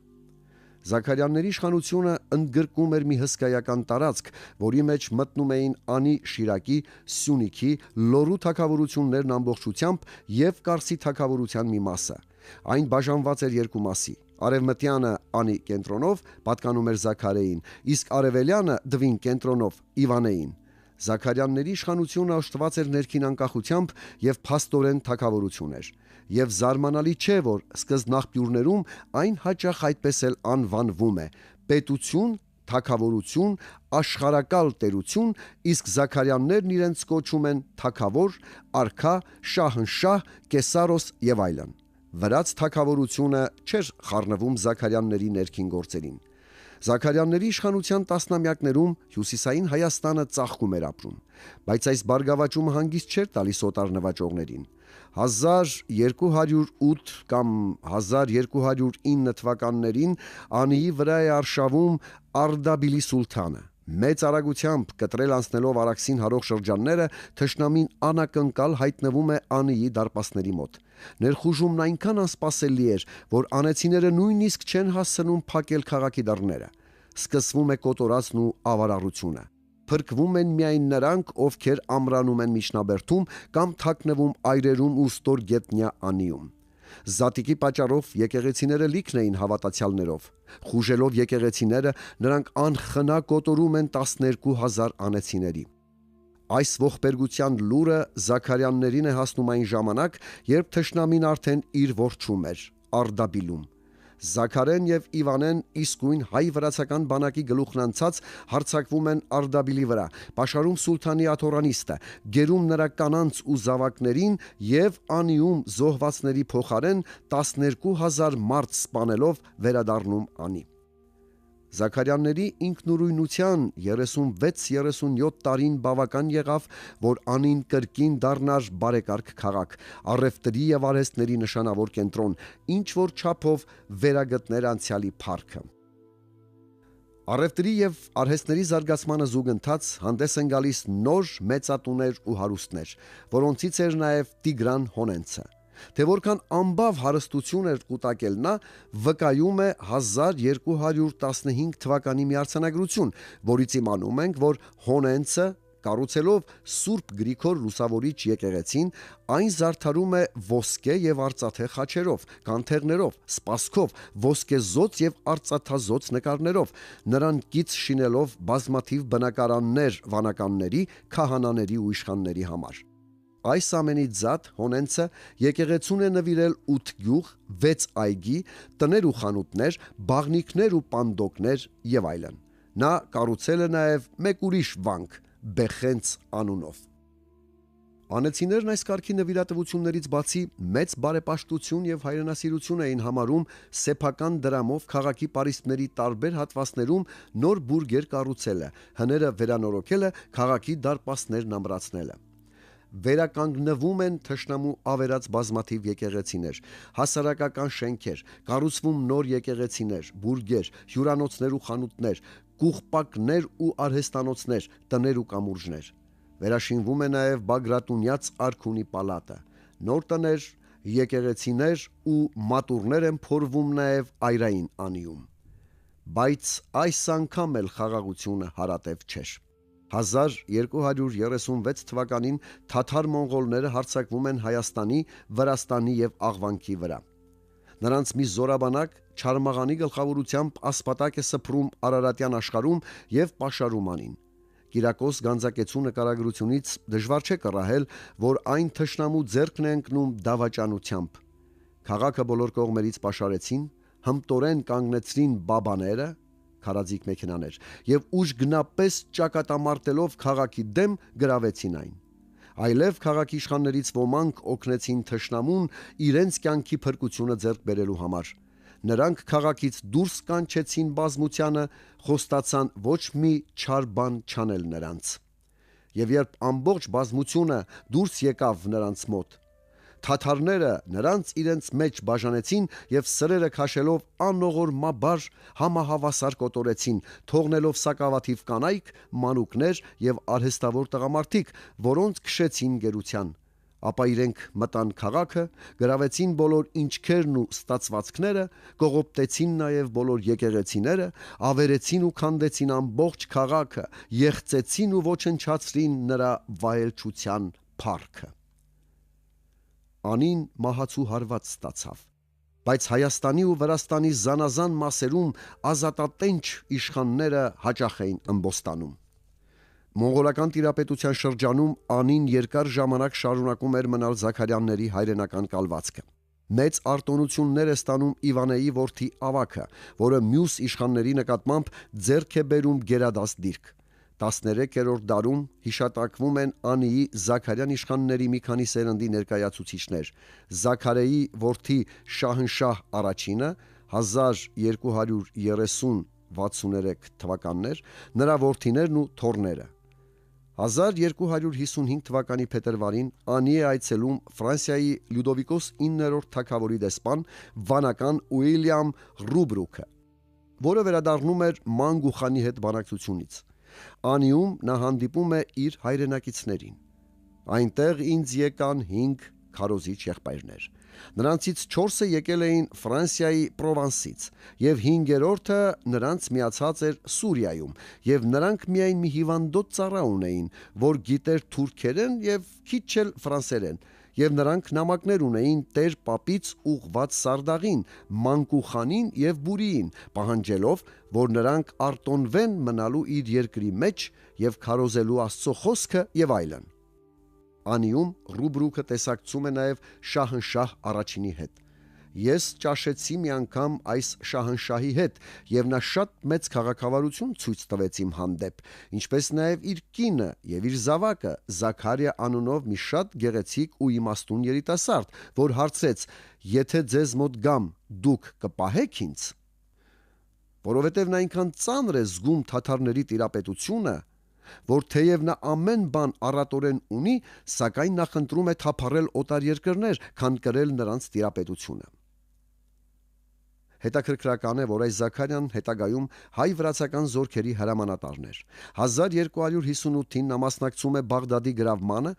Զաքարյանների իշխանությունը ընդգրկում էր մի հսկայական տարածք, որի մեջ մտնում էին Անի Շիրակի, Սյունիքի, Լոռու թագավորություններն ամբողջությամբ եւ Կարսի թագավորության մի մասը։ Այն բաժանված էր երկու մասի։ Արևմտյանը Անի կենտրոնով պատկանում էր Զաքարեին, իսկ արևելյանը Դվին կենտրոնով Իվանեին։ Զաքարյանների իշխանությունը օժտված էր ներքին անկախությամբ եւ փաստորեն թագավորություն էր։ Եվ զարմանալի չէ, որ սկզբնաղբյուրներում այն հաճախ այդպես էլ անվանվում է՝ պետություն, թագավորություն, աշխարհակալ տերություն, իսկ Զաքարյաններն իրենց կոչում են թագավոր, արքա, շահնշահ, կեսարոս եւ այլն։ Վրաց թագավորությունը չէր խառնվում Զաքարյանների ներքին գործերին։ Զաքարյանների իշխանության տասնամյակներում հյուսիսային Հայաստանը ծաղկում էր ապրում, բայց այս բարգավաճումը հանգիստ չէր տալիս օտար նվաճողներին։ 1208 կամ 1209 թվականներին Անիի վրա է արշավում Արդաբիլի սուլթանը։ Մեծ արագությամբ կտրել անցնելով Արաքսին հարող շրջանները, թշնամին անակնկալ հայտնվում է Անիի դարպասների մոտ։ Ներխուժումն այնքան անսպասելի էր, որ անեցիները նույնիսկ չեն հասցնում փակել քաղաքի դռները։ Սկսվում է կոտորածն ու ավարառությունը։ Փրկվում են միայն նրանք, ովքեր ամրանում են միջնաբերդում կամ թաքնվում այրերում ու ստորգետնյա Անիում։ Զատիկի պատճառով եկեղեցիները լիքն էին հավատացյալներով։ Խուժելով եկեղեցիները, նրանք անխնա կոտորում են 12000 անեցիների։ Այս ողբերգության լուրը Զաքարյաններին է հասնում այն ժամանակ, երբ թշնամին արդեն իր ворչում էր Արդաբիլում։ Զաքարեն եւ Իվանեն իսկույն հայ-վրացական բանակի գլուխն անցած հարձակվում են Արդաբիլի վրա, պաշարում սուլթանի աթոռանիստը, գերում նրա կանանց ու զավակներին եւ Անիում զոհվածների փոխարեն 12000 մարդ սպանելով վերադառնում Անի։ Զաքարյանների ինքնուրույնության 36-37 տարին բավական եղավ, որ Անին կրկին դառնար բարեկարգ քաղաք, առևտրի եւ արհեստների նշանավոր կենտրոն, ինչ որ չափով վերագտներ անցյալի փառքը։ Առևտրի եւ արհեստների զարգացմանը զուգընթաց հանդես են գալիս նոր մեծատուներ ու հարուստներ, որոնցից էր նաեւ Տիգրան Հոնենցը։ Թե որքան ամբավ հարստություն էր կուտակել նա, վկայում է 1215 թվականի մի արձանագրություն, որից իմանում ենք, որ Հոնենցը Կառուցելով Սուրբ Գրիգոր Լուսավորիչ եկեղեցին, այն զարդարում է ոսկե եւ արծաթե խաչերով, կանթեղներով, սպասքով, ոսկեզոծ եւ արծաթազոծ նկարներով, նրան կից շինելով բազմաթիվ բնակարաններ վանականների, քահանաների ու իշխանների համար։ Այս ամենից զատ Հոնենցը եկեղեցուն է նվիրել 8 գյուղ, 6 այգի, տներ ու խանութներ, բաղնիքներ ու պանդոկներ եւ այլն։ Նա կառուցել է նաեւ մեկ ուրիշ վանք Բեխենց անունով։ Անեցիներն այս կարգի նվիրատվություններից բացի մեծ բարեպաշտություն եւ հայրենասիրություն էին համարում սեփական դրամով քաղաքի պարիսպների տարբեր հատվածներում նոր բուրգեր կառուցելը, հները վերանորոգելը, քաղաքի դարպասներն ամրացնելը։ Վերականգնվում են թշնամու ավերած բազմաթիվ եկեղեցիներ, հասարակական շենքեր, կառուցվում նոր եկեղեցիներ, բուրգեր, հյուրանոցներ ու խանութներ, կուղպակներ ու արհեստանոցներ, տներ ու կամուրջներ։ Վերաշինվում է նաև Բագրատունյաց արքունի պալատը։ Նոր տներ, եկեղեցիներ ու մատուռներ են փորվում նաև այրային անիում։ Բայց այս անգամ էլ խաղաղությունը հարատև չէր։ 1236 թվականին թաթար մոնղոլները հարձակվում են Հայաստանի, Վրաստանի եւ Աղվանքի վրա։ Նրանց մի զորաբանակ Չարմաղանի գլխավորությամբ ասպատակ է սփռում Արարատյան աշխարհում եւ պաշարում անին։ Կիրակոս Գանձակեցու նկարագրությունից դժվար չէ կռահել, որ այն թշնամու ձեռքն է ընկնում դավաճանությամբ։ Քաղաքը բոլոր կողմերից պաշարեցին, հմտորեն կանգնեցրին բաբաները, քարաձիգ մեքենաներ, եւ ուժգնապես ճակատամարտելով քաղաքի դեմ գրավեցին այն։ Այլև քաղաքի իշխաններից ոմանք օգնեցին թշնամուն իրենց կյանքի փրկությունը ձեռք բերելու համար։ Նրանք քաղաքից դուրս կանչեցին բազմությանը, խոստացան ոչ մի չար բան չանել նրանց։ Եվ երբ ամբողջ բազմությունը դուրս եկավ նրանց մոտ, թաթարները նրանց իրենց մեջ բաժանեցին եւ սրերը քաշելով անողորմաբար համահավասար կոտորեցին, թողնելով սակավաթիվ կանայք, մանուկներ եւ արհեստավոր տղամարդիկ, որոնց քշեցին գերության։ Ապա իրենք մտան քաղաքը, գրավեցին բոլոր ինչքերն ու ստացվածքները, կողոպտեցին նաև բոլոր եկեղեցիները, ավերեցին ու քանդեցին ամբողջ քաղաքը, եղծեցին ու ոչնչացրին նրա վայելչության փառքը։ Անին մահացու հարված ստացավ, բայց Հայաստանի ու Վրաստանի զանազան մասերում ազատատենչ իշխանները հաճախ էին ըմբոստանում։ Մոնղոլական տիրապետության շրջանում անին երկար ժամանակ շարունակում էր մնալ Զաքարյանների հայրենական կալվածքը։ Մեծ արտոնություններ է ստանում Իվանեի որդի Ավագը, որը մյուս իշխանների նկատմամբ ձեռք է բերում գերադաս դիրք։ 13-րդ դարում հիշատակվում են Անիի Զաքարյան իշխանների մի քանի սերնդի ներկայացուցիչներ։ Զաքարեի որդի Շահնշահ առաջինը 1230-63 թվականներ, նրա որդիներն ու թոռները։ 1255 թվականի փետրվարին Անի է այցելում Ֆրանսիայի Լյուդովիկոս 9-րդ թագավորի դեսպան վանական Ուիլյամ Ռուբրուկը, որը վերադառնում էր Մանգուխանի հետ բանակցությունից։ Անիում նա հանդիպում է իր հայրենակիցներին։ Այնտեղ ինձ եկան 5 քարոզիչ եղբայրներ։ Նրանցից 4-ը եկել էին Ֆրանսիայի Պրովանսից, եւ 5-րդը նրանց միացած էր Սուրիայում, եւ նրանք միայն մի հիվանդոտ ծառա ունեին, որ գիտեր թուրքերեն եւ քիչ էլ ֆրանսերեն, եւ նրանք նամակներ ունեին Տեր Պապից ուղված Սարդաղին, Մանկուխանին եւ Բուրիին, պահանջելով, որ նրանք արտոնվեն մնալու իր երկրի մեջ եւ քարոզելու Աստծո խոսքը եւ այլն։ Անիում Ռուբրուկը տեսակցում է նաև Շահնշահ առաջինի հետ։ Ես ճաշեցի մի անգամ այս Շահնշահի հետ եւ նա շատ մեծ քաղաքավարություն ցույց տվեց իմ հանդեպ, ինչպես նաև իր կինը եւ իր զավակը Զաքարիա անունով մի շատ գեղեցիկ ու իմաստուն երիտասարդ, որ հարցրեց. «Եթե ձեզ մոտ գամ, դուք կպահեք ինձ»։ Որովհետեւ նա այնքան ծանր է զգում թաթարների տիրապետությունը, որ թեև նա ամեն բան առատորեն ունի, սակայն նախընտրում է թափառել օտար երկրներ, քան կրել նրանց տիրապետությունը։ Հետաքրքրական է, որ այս Զաքարյան հետագայում հայ-վրացական զորքերի հրամանատարն էր։ 1258-ին նա մասնակցում է Բաղդադի գրավմանը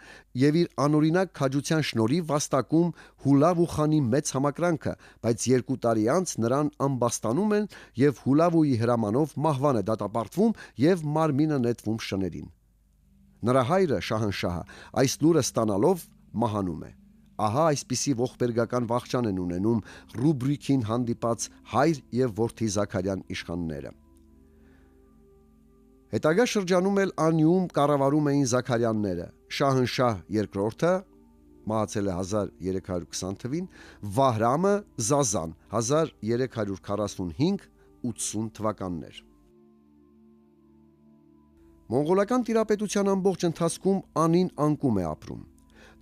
եւ իր անօրինակ քաջության շնորհիվ վաստակում Հուլավու խանի մեծ համակրանքը, բայց 2 տարի անց նրան ամբաստանում են եւ Հուլավուի հրամանով մահվան է դատապարտվում եւ մարմինը նետվում շներին։ Նրա հայրը Շահանշահը այս լուրը ստանալով մահանում է։ Ահա այսպիսի ողբերգական վախճան են ունենում Ռուբրիկին հանդիպած հայր եւ որդի Զաքարյան իշխանները։ Հետագա շրջանում էլ Անիում կառավարում էին Զաքարյանները՝ Շահանշահ II մահացել է 1320 թվին, Վահրամը Զազան 1345-80 թվականներ։ Մոնղոլական տիրապետության ամբողջ ընթացքում Անին անկում է ապրում։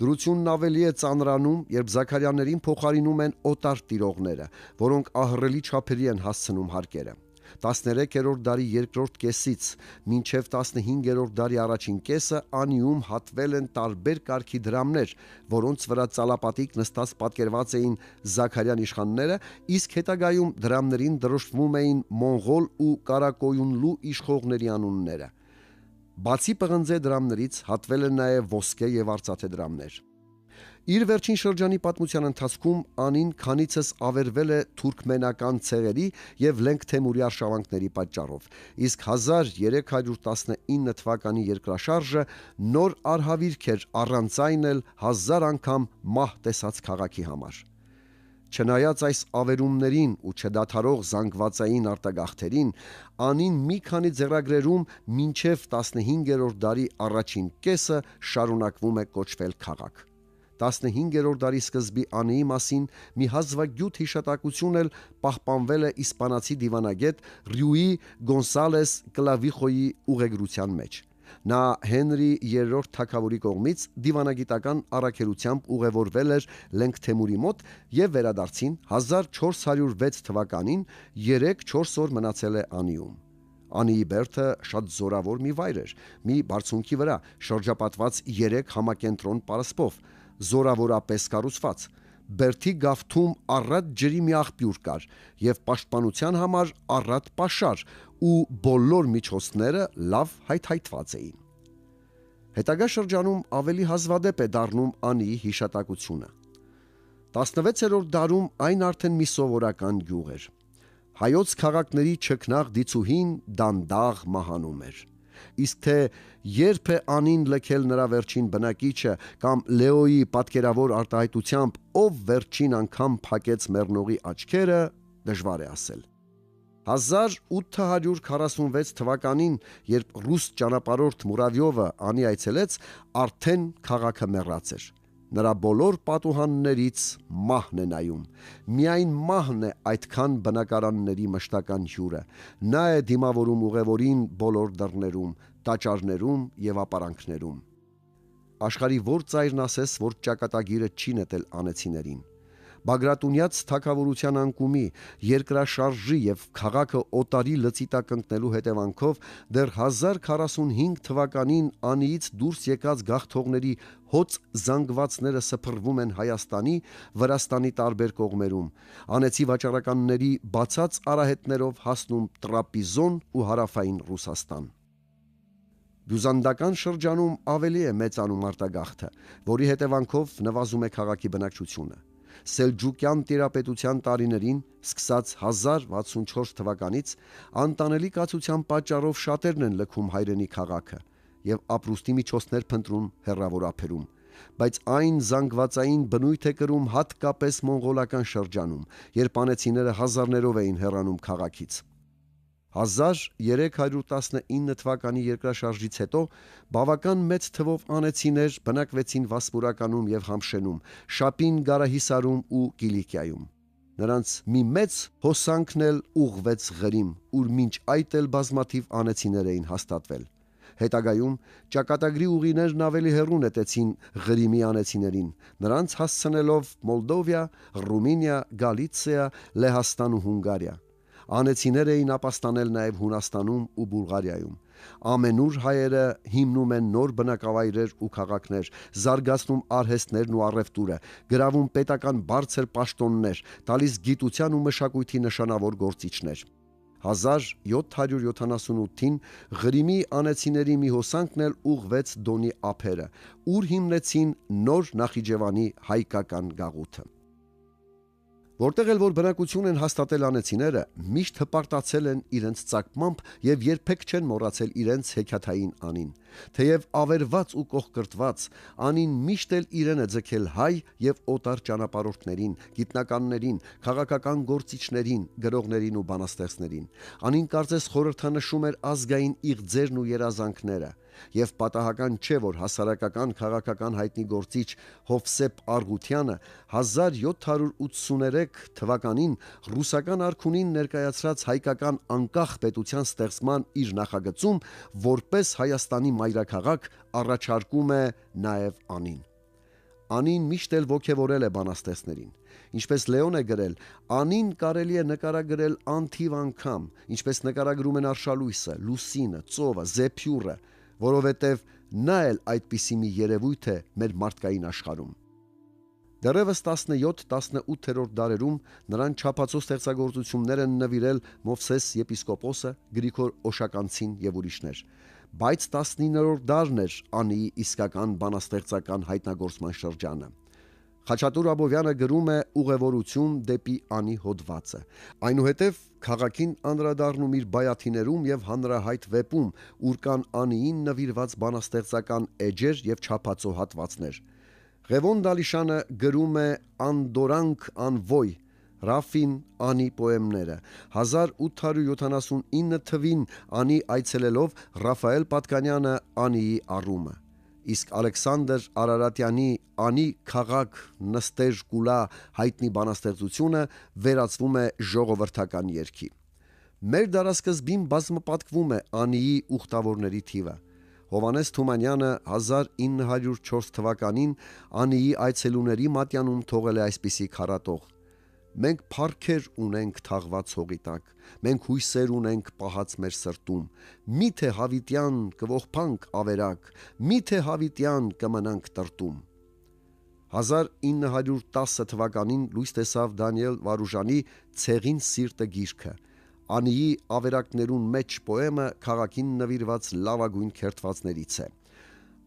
Դրությունն ավելի է ծանրանում, երբ Զաքարյաններին փոխարինում են օտար տիրողները, որոնք ահռելի չափերի են հասցնում հարկերը։ 13-րդ դարի երկրորդ կեսից մինչև 15-րդ դարի առաջին կեսը Անիում հատվել են տարբեր կարգի դրամներ, որոնց վրա ծալապատիկ նստած պատկերված էին Զաքարյան իշխանները, իսկ հետագայում դրամներին դրոշմվում էին մոնղոլ ու կարակոյունլու իշխողների անունները։ Բացի պղնձե դրամներից հատվել են նաև ոսկե եւ արծաթե դրամներ։ Իր վերջին շրջանի պատմության ընթացքում Անին քանիցս ավերվել է թուրքմենական ցեղերի եւ Լենգ Թեմուրի արշավանքների պատճառով, իսկ 1319 թվականի երկրաշարժը նոր արհավիրք էր առանց այն էլ 1000 անգամ մահ տեսած քաղաքի համար։ Չնայած այս ավերումներին ու չդադարող զանգվածային արտագաղթերին, Անին մի քանի ձեռագրերում մինչև 15-րդ դարի առաջին կեսը շարունակվում է կոչվել քաղաք։ 15-րդ դարի սկզբի Անիի մասին մի հազվագյուտ հիշատակություն էլ պահպանվել է իսպանացի դիվանագետ Ռյուի Գոնսալես Կլավիխոյի ուղեգրության մեջ։ Նա Հենրի III թագավորի կողմից դիվանագիտական առաքելությամբ ուղևորվել էր Լենգ Թեմուրի մոտ եւ վերադարձին 1406 թվականին 3-4 օր մնացել է Անիում։ Անիի բերդը շատ զորավոր մի վայր էր, մի բարձունքի վրա, շրջապատված 3 համակենտրոն պարսպով, զորավորապես կառուցված։ Բերդի գավթում առատ ջրի մի աղբյուր կար եւ պաշտպանության համար առատ պաշար ու բոլոր միջոցները լավ հայթայթված էին։ Հետագա շրջանում ավելի հազվադեպ է դառնում Անիի հիշատակությունը։ 16-րդ դարում այն արդեն մի սովորական գյուղ էր։ Հայոց քաղաքների չքնաղ դիցուհին դանդաղ մահանում էր։ Իսկ թե երբ է Անին լքել նրա վերջին բնակիչը կամ Լեոյի պատկերավոր արտահայտությամբ ով վերջին անգամ փակեց մեռնողի աչքերը, դժվար է ասել։ 1846 թվականին, երբ ռուս ճանապարհորդ Մուրավյովը Անի այցելեց, արդեն քաղաքը մեռած էր։ Նրա բոլոր պատուհաններից մահն է նայում։ Միայն մահն է այդքան բնակարանների մշտական հյուրը։ Նա է դիմավորում ուղևորին բոլոր դռներում, տաճարներում եւ ապարանքներում։ Աշխարհի որ ծայրն ասես, որ ճակատագիրը չի նետել անեցիներին։ Բագրատունյաց թագավորության անկումի, երկրաշարժի եւ քաղաքը օտարի լծի տակ ընկնելու հետևանքով դեռ 1045 թվականին Անիից դուրս եկած գաղթողների հոծ զանգվածները սփռվում են Հայաստանի, Վրաստանի տարբեր կողմերում, անեցի վաճառականների բացած արահետներով հասնում Տրապիզոն ու հարավային Ռուսաստան։ Բյուզանդական շրջանում ավելի է մեծանում արտագաղթը, որի հետևանքով նվազում է քաղաքի բնակչությունը։ Սելջուկյան տիրապետության տարիներին, սկսած 1064 թվականից, անտանելի կացության պատճառով շատերն են լքում հայրենի քաղաքը եւ ապրուստի միջոցներ փնտրում հեռավոր ափերում, բայց այն զանգվածային բնույթ է կրում հատկապես մոնղոլական շրջանում, երբ անեցիները հազարներով էին հեռանում քաղաքից։ 1319 թվականի երկրաշարժից հետո բավական մեծ թվով անեցիներ բնակվեցին Վասպուրականում եւ Համշենում, Շապին Գարահիսարում ու Կիլիկիայում։ Նրանց մի մեծ հոսանքն էլ ուղղվեց Ղրիմ, ուր մինչ այդ էլ բազմաթիվ անեցիներ էին հաստատվել։ Հետագայում ճակատագրի ուղիներն ավելի հեռու նետեցին Ղրիմի անեցիներին, նրանց հասցնելով Մոլդովիա, Ռումինիա, Գալիցիա, Լեհաստան ու Հունգարիա։ Անեցիներ էին ապաստանել նաև Հունաստանում ու Բուլղարիայում։ Ամենուր հայերը հիմնում են նոր բնակավայրեր ու քաղաքներ, զարգացնում արհեստներն ու առևտուրը, գրավում պետական բարձր պաշտոններ, տալիս գիտության ու մշակույթի նշանավոր գործիչներ։ 1778-ին Ղրիմի անեցիների մի հոսանքն էլ ուղղվեց Դոնի ափերը, ուր հիմնեցին նոր Նախիջևանի հայկական գաղութը։ Որտեղ էլ որ բնակություն են հաստատել անեցիները, միշտ հպարտացել են իրենց ծագմամբ եւ երբեք չեն մոռացել իրենց հեքիաթային անին։ Թեև ավերված ու կողկրտված, անին միշտ էլ իրեն է ձգել հայ եւ օտար ճանապարհորդներին, գիտնականներին, քաղաքական գործիչներին, գրողներին ու բանաստեղծներին։ Անին կարծես խորհրդանշում էր ազգային իղձերն ու երազանքները։ Եվ պատահական չէ, որ հասարակական քաղաքական հայտնի գործիչ Հովսեփ Արգուտյանը 1783 թվականին ռուսական արքունին ներկայացրած հայկական անկախ պետության ստեղծման իր նախագծում որպես Հայաստանի մայրաքաղաք առաջարկում է նաև անին։ Անին միշտ էլ ոգևորել է բանաստեղծներին։ Ինչպես Լեոն է գրել, անին կարելի է նկարագրել անթիվ անգամ, ինչպես նկարագրում են արշալույսը, լուսինը, ծովը, զեփյուռը, որովհետև նա էլ այդպիսի մի երևույթ է մեր մարդկային աշխարհում։ Դեռևս 17-18-րդ դարերում նրան չափածո ստեղծագործություններ են նվիրել Մովսես եպիսկոպոսը, Գրիգոր Օշականցին եւ ուրիշներ։ Բայց 19-րդ դարն էր անիի իսկական բանաստեղծական հայտնագործման շրջանը։ Խաչատուր Աբովյանը գրում է ուղևորություն դեպի անի հոդվածը։ Այնուհետև քաղաքին անդրադառնում իր բայաթիներում եւ հանրահայտ վեպում, ուր կան անիին նվիրված բանաստեղծական էջեր եւ չափածո հատվածներ։ Ղևոն Դալիշանը գրում է Անդորանք անվոյ Ռաֆին անի պոեմները 1879 թվին անի այցելելով Ռաֆայել Պատկանյանը անիի առումը։ Իսկ Ալեքսանդր Արարատյանի անի քաղաք նստեր կուլա հայտնի բանաստեղծությունը վերածվում է ժողովրդական երգի։ Մեր դարասկզբին բազմապատկվում է անիի ուխտավորների թիվը։ Հովանես Թումանյանը 1904 թվականին անիի այցելուների մատյանում թողել է այսպիսի քառատող. Մենք փառքեր ունենք թաղված հողի տակ, մենք հույսեր ունենք պահած մեր սրտում, միթե հավիտյան կողփանք ավերակ, միթե հավիտյան կմնանք տրտում։ 1910 թվականին լույս տեսավ Դանիել Վարուժանի Ցեղին սիրտը գիրքը։ Անիի ավերակներուն մեջ պոեմը քաղաքին նվիրված լավագույն քերթվածներից է։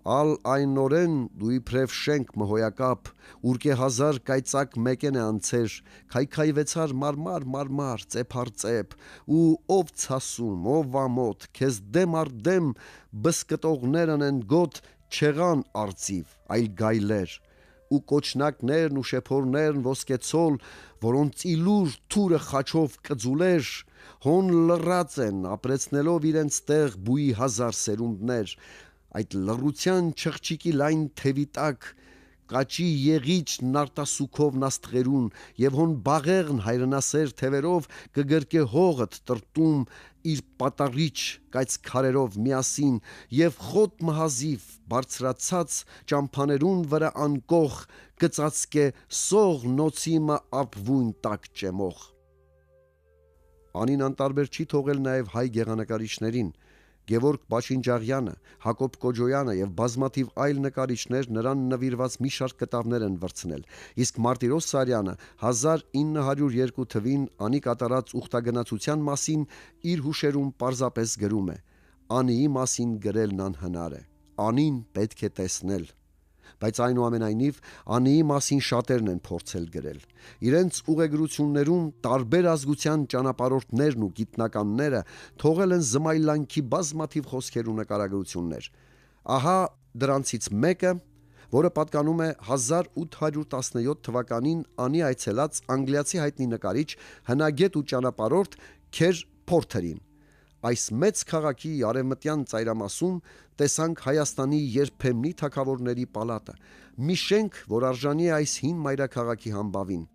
Ալ այնորեն դու իբրև շենք մհոյակապ, ուրկե հազար կայծակ մեկեն է անցեր, քայքայվեցար մարմար, ծեփարծեպ, ու ով ցասում, ով վամոտ, քեզ դեմ առ դեմ բսկտողներն են գոտ չեղան արծիվ, այլ գայլեր, ու կոչնակներն ու շեփորներն ոսկեցոլ, որոնց իլուր թուրը խաչով կձուլեր, հոն լռած են, ապրեցնելով իրենց տեղ բույի հազար սերունդներ, այդ լռության չղջիկի լայն թևի տակ, կաճի եղիճ նարտասուքով նաստղերուն, եւ հոն բաղեղն հայրենասեր թևերով կգրկե հողըտ տրտում իր պատառիչ կայծ քարերով միասին, եւ խոտ մհազիվ բարձրացած ճամփաներուն վրա անկող կծածկե սող նոցիմը ապվույն տակ ճեմող։ Անին անտարբեր չի թողել նաև հայ գեղանկարիչներին։ Գևորգ Բաշինջաղյանը, Հակոբ Կոջոյանը եւ բազմաթիվ այլ նկարիչներ նրան նվիրված մի շարք կտավներ են վրցնել։ Իսկ Մարտիրոս Սարյանը 1902 թվին անի կատարած ուխտագնացության մասին իր հուշերում պարզապես գրում է. Անիի մասին գրելն անհնար է։ Անին պետք է տեսնել։ Բայց այնուամենայնիվ անիի մասին շատերն են փորձել գրել։ Իրենց ուղեգրություններում տարբեր ազգության ճանապարհորդներն ու գիտնականները թողել են զմայլանքի բազմաթիվ խոսքեր ու նկարագրություններ։ Ահա դրանցից մեկը, որը պատկանում է 1817 թվականին անի այցելած անգլիացի հայտնի նկարիչ, հնագետ ու ճանապարհորդ Քեր Փորթերին։ Այս մեծ քաղաքի արևմտյան ծայրամասում տեսանք Հայաստանի երբեմնի թագավորների պալատը, մի շենք, որ արժանի է այս հին մայրաքաղաքի համբավին։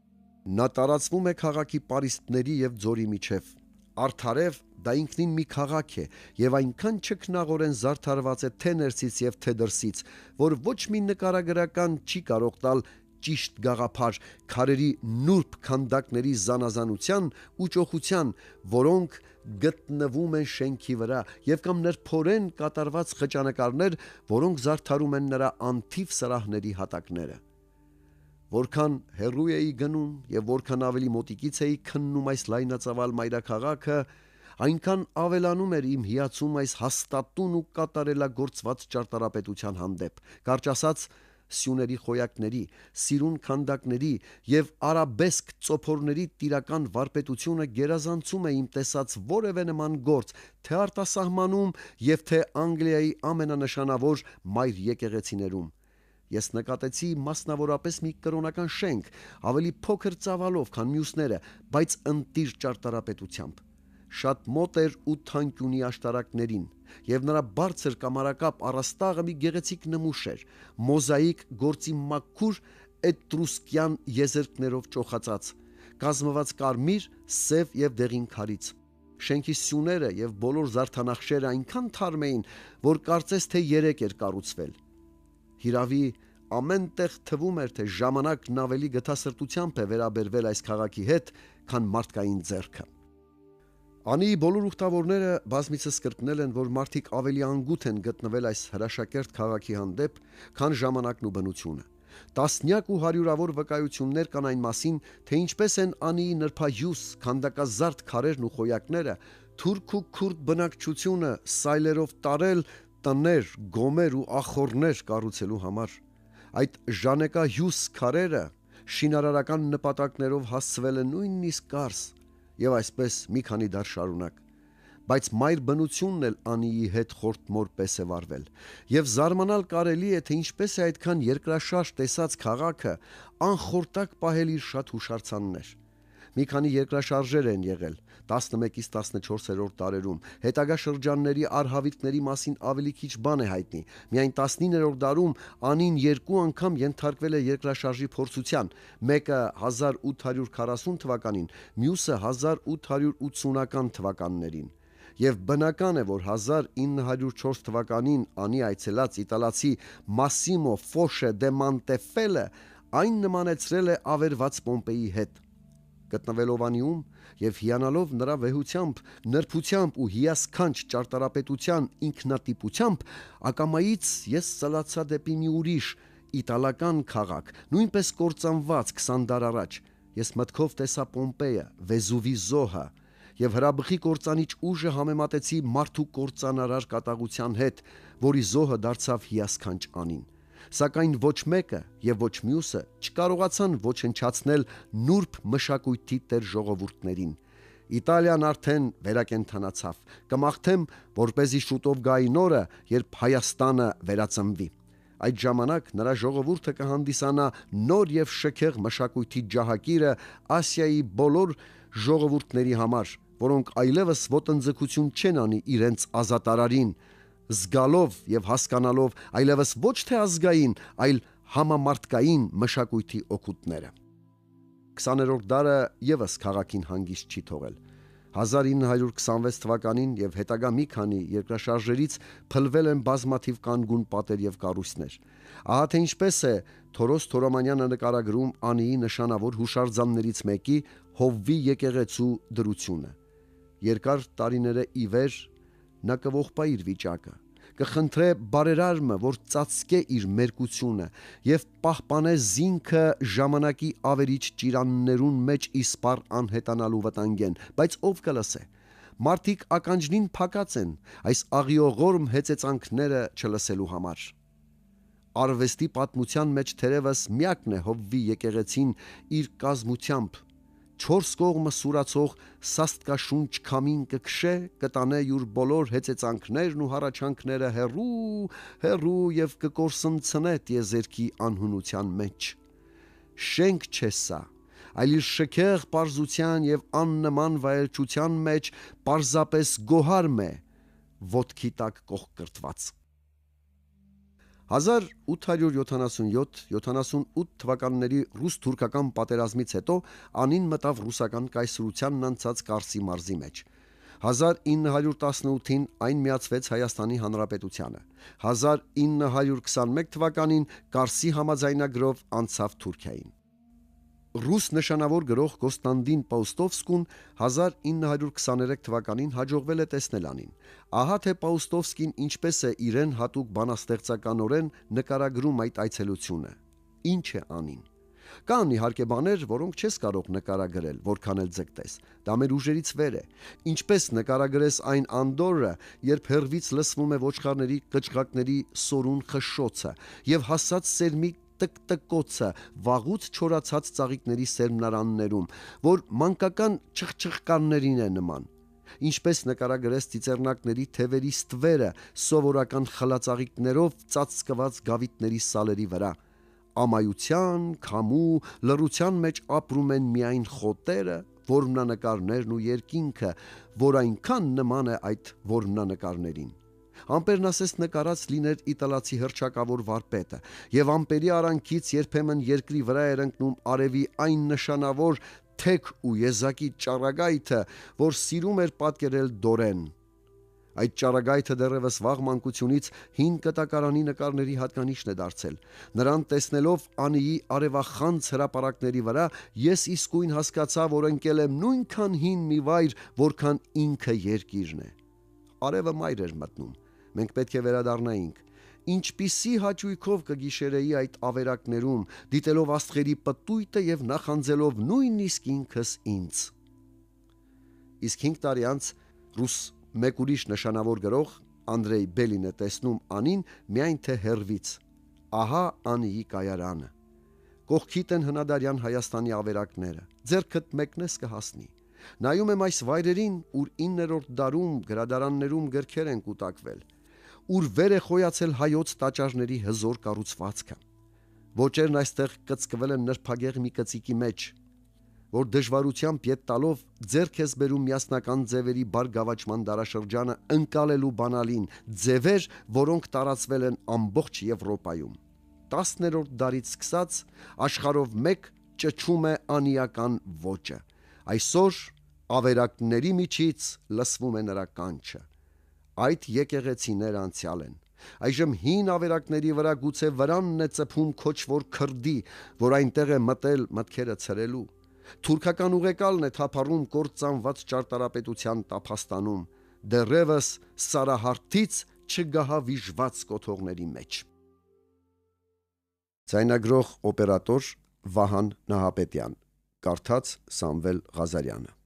Նա տարածվում է քաղաքի պարիսպների եւ ձորի միջև։ Արդարև դա ինքնին մի քաղաք է եւ այնքան չքնաղորեն զարդարված է թե ներսից եւ թե դրսից, որ ոչ մի նկարագրական չի կարող տալ ճիշտ գաղափար քարերի նուրբ քանդակների զանազանության ու ճոխության, որոնք գտնվում են շենքի վրա, եւ կամ նրբորեն կատարված խճանկարներ, որոնք զարդարում են նրա անթիվ սրահների հատակները։ Որքան հեռու էի գնում եւ որքան ավելի մոտիկից էի քննում այս լայնածավալ մայրաքաղաքը, այնքան ավելանում էր իմ հիացում այս հաստատուն ու կատարելագործված ճարտարապետության հանդեպ։ Կարճ ասած, սյուների խոյակների, սիրուն քանդակների եւ արաբեսկ ծոփորների տիրական վարպետությունը գերազանցում է իմ տեսած որևէ նման գործ, թե արտասահմանում եւ թե Անգլիայի ամենանշանավոր մայր եկեղեցիներում։ Ես նկատեցի մասնավորապես մի կրոնական շենք, ավելի փոքր ծավալով, քան մյուսները, բայց ընտիր ճարտարապետությամբ։ Շատ մոտ էր 8 թանկյունի աշտարակներին, եւ նրա բարձր կամարակապ առաստաղը մի գեղեցիկ նմուշ էր, մոզաիկ գործի մաքուր էտրուսկյան եզերքներով ճոխացած, կազմված կարմիր, սև եւ դեղին քարից։ Շենքի սյուները եւ բոլոր զարդանախշերը այնքան թարմ էին, որ կարծես թե 3 էր կառուցվել։ Հիրավի ամեն տեղ թվում էր, թե ժամանակն ավելի գթասրտությամբ է վերաբերվել այս քաղաքի հետ, քան մարդկային ձեռքը։ Անիի բոլոր ուխտավորները բազմիցս կրկնել են, որ մարդիկ ավելի անգութ են գտնվել այս հրաշակերտ քաղաքի հանդեպ, քան ժամանակն ու բնությունը։ Տասնյակ ու հարյուրավոր վկայություններ կան այն մասին, թե ինչպես են Անիի նրբահյուս, քանդակազարդ քարերն ու խոյակները թուրք ու քուրդ բնակչությունը սայլերով տարել տներ, գոմեր ու ախոռներ կառուցելու համար։ Այդ ժանեկահյուս քարերը շինարարական նպատակներով հասցվել են նույնիսկ Կարս եւ այսպես մի քանի դար շարունակ։ Բայց մայր բնությունն էլ Անիի հետ խորտմոր պես է վարվել, եւ զարմանալ կարելի է, թե ինչպես է այդքան երկրաշարժ տեսած քաղաքը անխորտակ պահել իր շատ հուշարձաններ։ Մի քանի երկրաշարժեր են եղել 11-ից 14-րդ դարերում, հետագա շրջանների արհավիրքների մասին ավելի քիչ բան է հայտնի։ Միայն 19-րդ դարում Անին 2 անգամ ենթարկվել է երկրաշարժի փորձության, մեկը 1840 թվականին, մյուսը 1880-ական թվականներին։ Եվ բնական է, որ 1904 թվականին Անի այցելած իտալացի Մասիմո Ֆոշե դե Մանտեֆելը այն նմանեցրել է ավերված Պոմպեի հետ։ Գտնվելով Անիում եւ հիանալով նրա վեհությամբ, նրբությամբ ու հիասքանչ ճարտարապետության ինքնատիպությամբ, ակամայից ես ծլացա դեպի մի ուրիշ իտալական քաղաք, նույնպես կործանված 20 դար առաջ։ Ես մտքով տեսա Պոմպեյը, Վեզուվի զոհը եւ հրաբխի կործանիչ ուժը համեմատեցի մարդու կործանարար կատաղության հետ, որի զոհը դարձավ հիասքանչ Անին։ Սակայն ոչ մեկը եւ ոչ մյուսը չկարողացան ոչնչացնել նուրբ մշակույթի տեր ժողովուրդներին։ Իտալիան արդեն վերակենդանացավ։ Կմաղթեմ, որպեսզի շուտով գա այն օրը, երբ Հայաստանը վերածնվի։ Այդ ժամանակ նրա ժողովուրդը կհանդիսանա նոր եւ շքեղ մշակույթի ջահակիրը Ասիայի բոլոր ժողովուրդների համար, որոնք այլևս ոտնձգություն չեն անի իրենց ազատարարին, զգալով եւ հասկանալով այլևս ոչ թե ազգային, այլ համամարտկային մշակույթի օգուտները։ 20-րդ դարը եւս քաղաքին հանգիստ չի թողել։ 1926 թվականին եւ հետագա մի քանի երկրաշարժերից փլվել են բազմաթիվ կանգուն պատեր եւ կառույցներ։ Ահա թե ինչպես է Թորոս Թորոմանյանը նկարագրում Անիի նշանավոր հուշարձաններից մեկի Հովվի եկեղեցու դրությունը։ Երկար տարիները ի վեր նա կողպա իր վիճակը, կխնդրե բարերարմը, որ ծածկե իր մերկությունը եւ պահպանե զինքը ժամանակի ավերիչ ճիրաններուն մեջ իսպառ անհետանալու վտանգեն, բայց ով կլսե։ Մարդիկ ականջնին փակած են այս աղիողորմ հեծեծանքները չլսելու համար։ Արվեստի պատմության մեջ թերևս միակն է Հովվի եկեղեցին իր կազմությամբ 4 կողմը սուրացող սաստկաշունչ քամին կքշե, կտանե յուր բոլոր հեծեծանքներն ու հառաչանքները հեռու եւ կկորսնցնե տիեզերքի անհունության մեջ։ Շենք չէ սա, այլ իր շքեղ պարզության եւ աննման վայելչության մեջ պարզապես գոհարմ է, ոտքի տակ կողկրտված։ 1877-78 թվականների ռուս-թուրքական պատերազմից հետո Անին մտավ ռուսական կայսրությանն անցած Կարսի մարզի մեջ։ 1918-ին այն միացվեց Հայաստանի Հանրապետությանը։ 1921 թվականին Կարսի համաձայնագրով անցավ Թուրքիային։ Ռուս նշանավոր գրող Կոստանդին Պաուստովսկուն 1923 թվականին հաջողվել է տեսնել Անին։ Ահա թե Պաուստովսկին ինչպես է իրեն հատուկ բանաստեղծականորեն նկարագրում այդ այցելությունը։ Ինչ է Անին։ Կան իհարկե բաներ, որոնք չես կարող նկարագրել, որքան էլ ձգտես։ Դա մեր ուժերից վեր է։ Ինչպես նկարագրես այն անդորը, երբ հեռվից լսվում է ոչխարների կճղակների սորուն խշշոցը եւ հասած սերմի տկտկոցը վաղուց չորացած ծաղիկների սերմնարաններում, որ մանկական չխչխկաններին է նման։ Ինչպես նկարագրես ծիծեռնակների թևերի ստվերը սովորական խլածաղիկներով ծածկված գավիթների սալերի վրա։ Ամայության, քամու, լռության մեջ ապրում են միայն խոտերը, որմնանկարներն ու երկինքը, որ այնքան նման է այդ որմնանկարներին։ Ամպերն ասես նկարած լիներ իտալացի հռչակավոր վարպետը, եւ ամպերի արանքից երբեմն երկրի վրա էր ընկնում արևի այն նշանավոր թեք ու եզակի ճառագայթը, որ սիրում էր պատկերել Դորեն։ Այդ ճառագայթը դեռևս վաղ մանկությունից հին կտակարանի նկարների հատկանիշն է դարձել։ Նրան տեսնելով Անիի արևախանձ հրապարակների վրա ես իսկույն հասկացա, որ ընկել եմ նույնքան հին մի վայր, որքան ինքը երկիրն է։ Արևը մայր էր մտնում։ Մենք պետք է վերադառնայինք։ Ինչպիսի հաճույքով կգիշերեի այդ ավերակներում, դիտելով աստղերի պտույտը եւ նախանձելով նույնիսկ ինքս ինձ։ Իսկ 5 տարի անց ռուս մեկ ուրիշ նշանավոր գրող Անդրեյ Բելին է տեսնում Անին միայն թե հեռվից։ Ահա Անիի կայարանը։ Կողքիդ են հնադարյան Հայաստանի ավերակները։ Ձեռքդ մեկնես կհասնի։ Նայում եմ այս վայրերին, ուր 9-րդ դարում գրադարաններում գրքեր են կուտակվել, ուր վեր է խոյացել հայոց տաճարների հզոր կառուցվածքը։ Ոճերն այստեղ կծկվել են նրբագեղ մի կծիկի մեջ, որ դժվարությամբ ետ տալով ձեռք ես բերում միասնական ձևերի բարգավաճման դարաշրջանը ընկալելու բանալին, ձևեր, որոնք տարածվել են ամբողջ Եվրոպայում։ 10-րդ դարից սկսած աշխարհով մեկ ճչում է անիական ոճը։ Այսօր ավերակների միջից լսվում է նրա կանչը։ Այդ եկեղեցիներ անցյալ են։ Այժմ հին ավերակների վրա գուցե վրանն է ծփում քոչվոր քրդի, որ այնտեղ է մտել մտքերը ցրելու։ Թուրքական ուղեկալն է թափառում կործանված ճարտարապետության տափաստանում, դեռևս սարահարթից չգահավիժված կոթողների մեջ։ Ձայնագրող օպերատոր Վահան Նահապետյան, կարդաց Սամվել Ղազարյանը։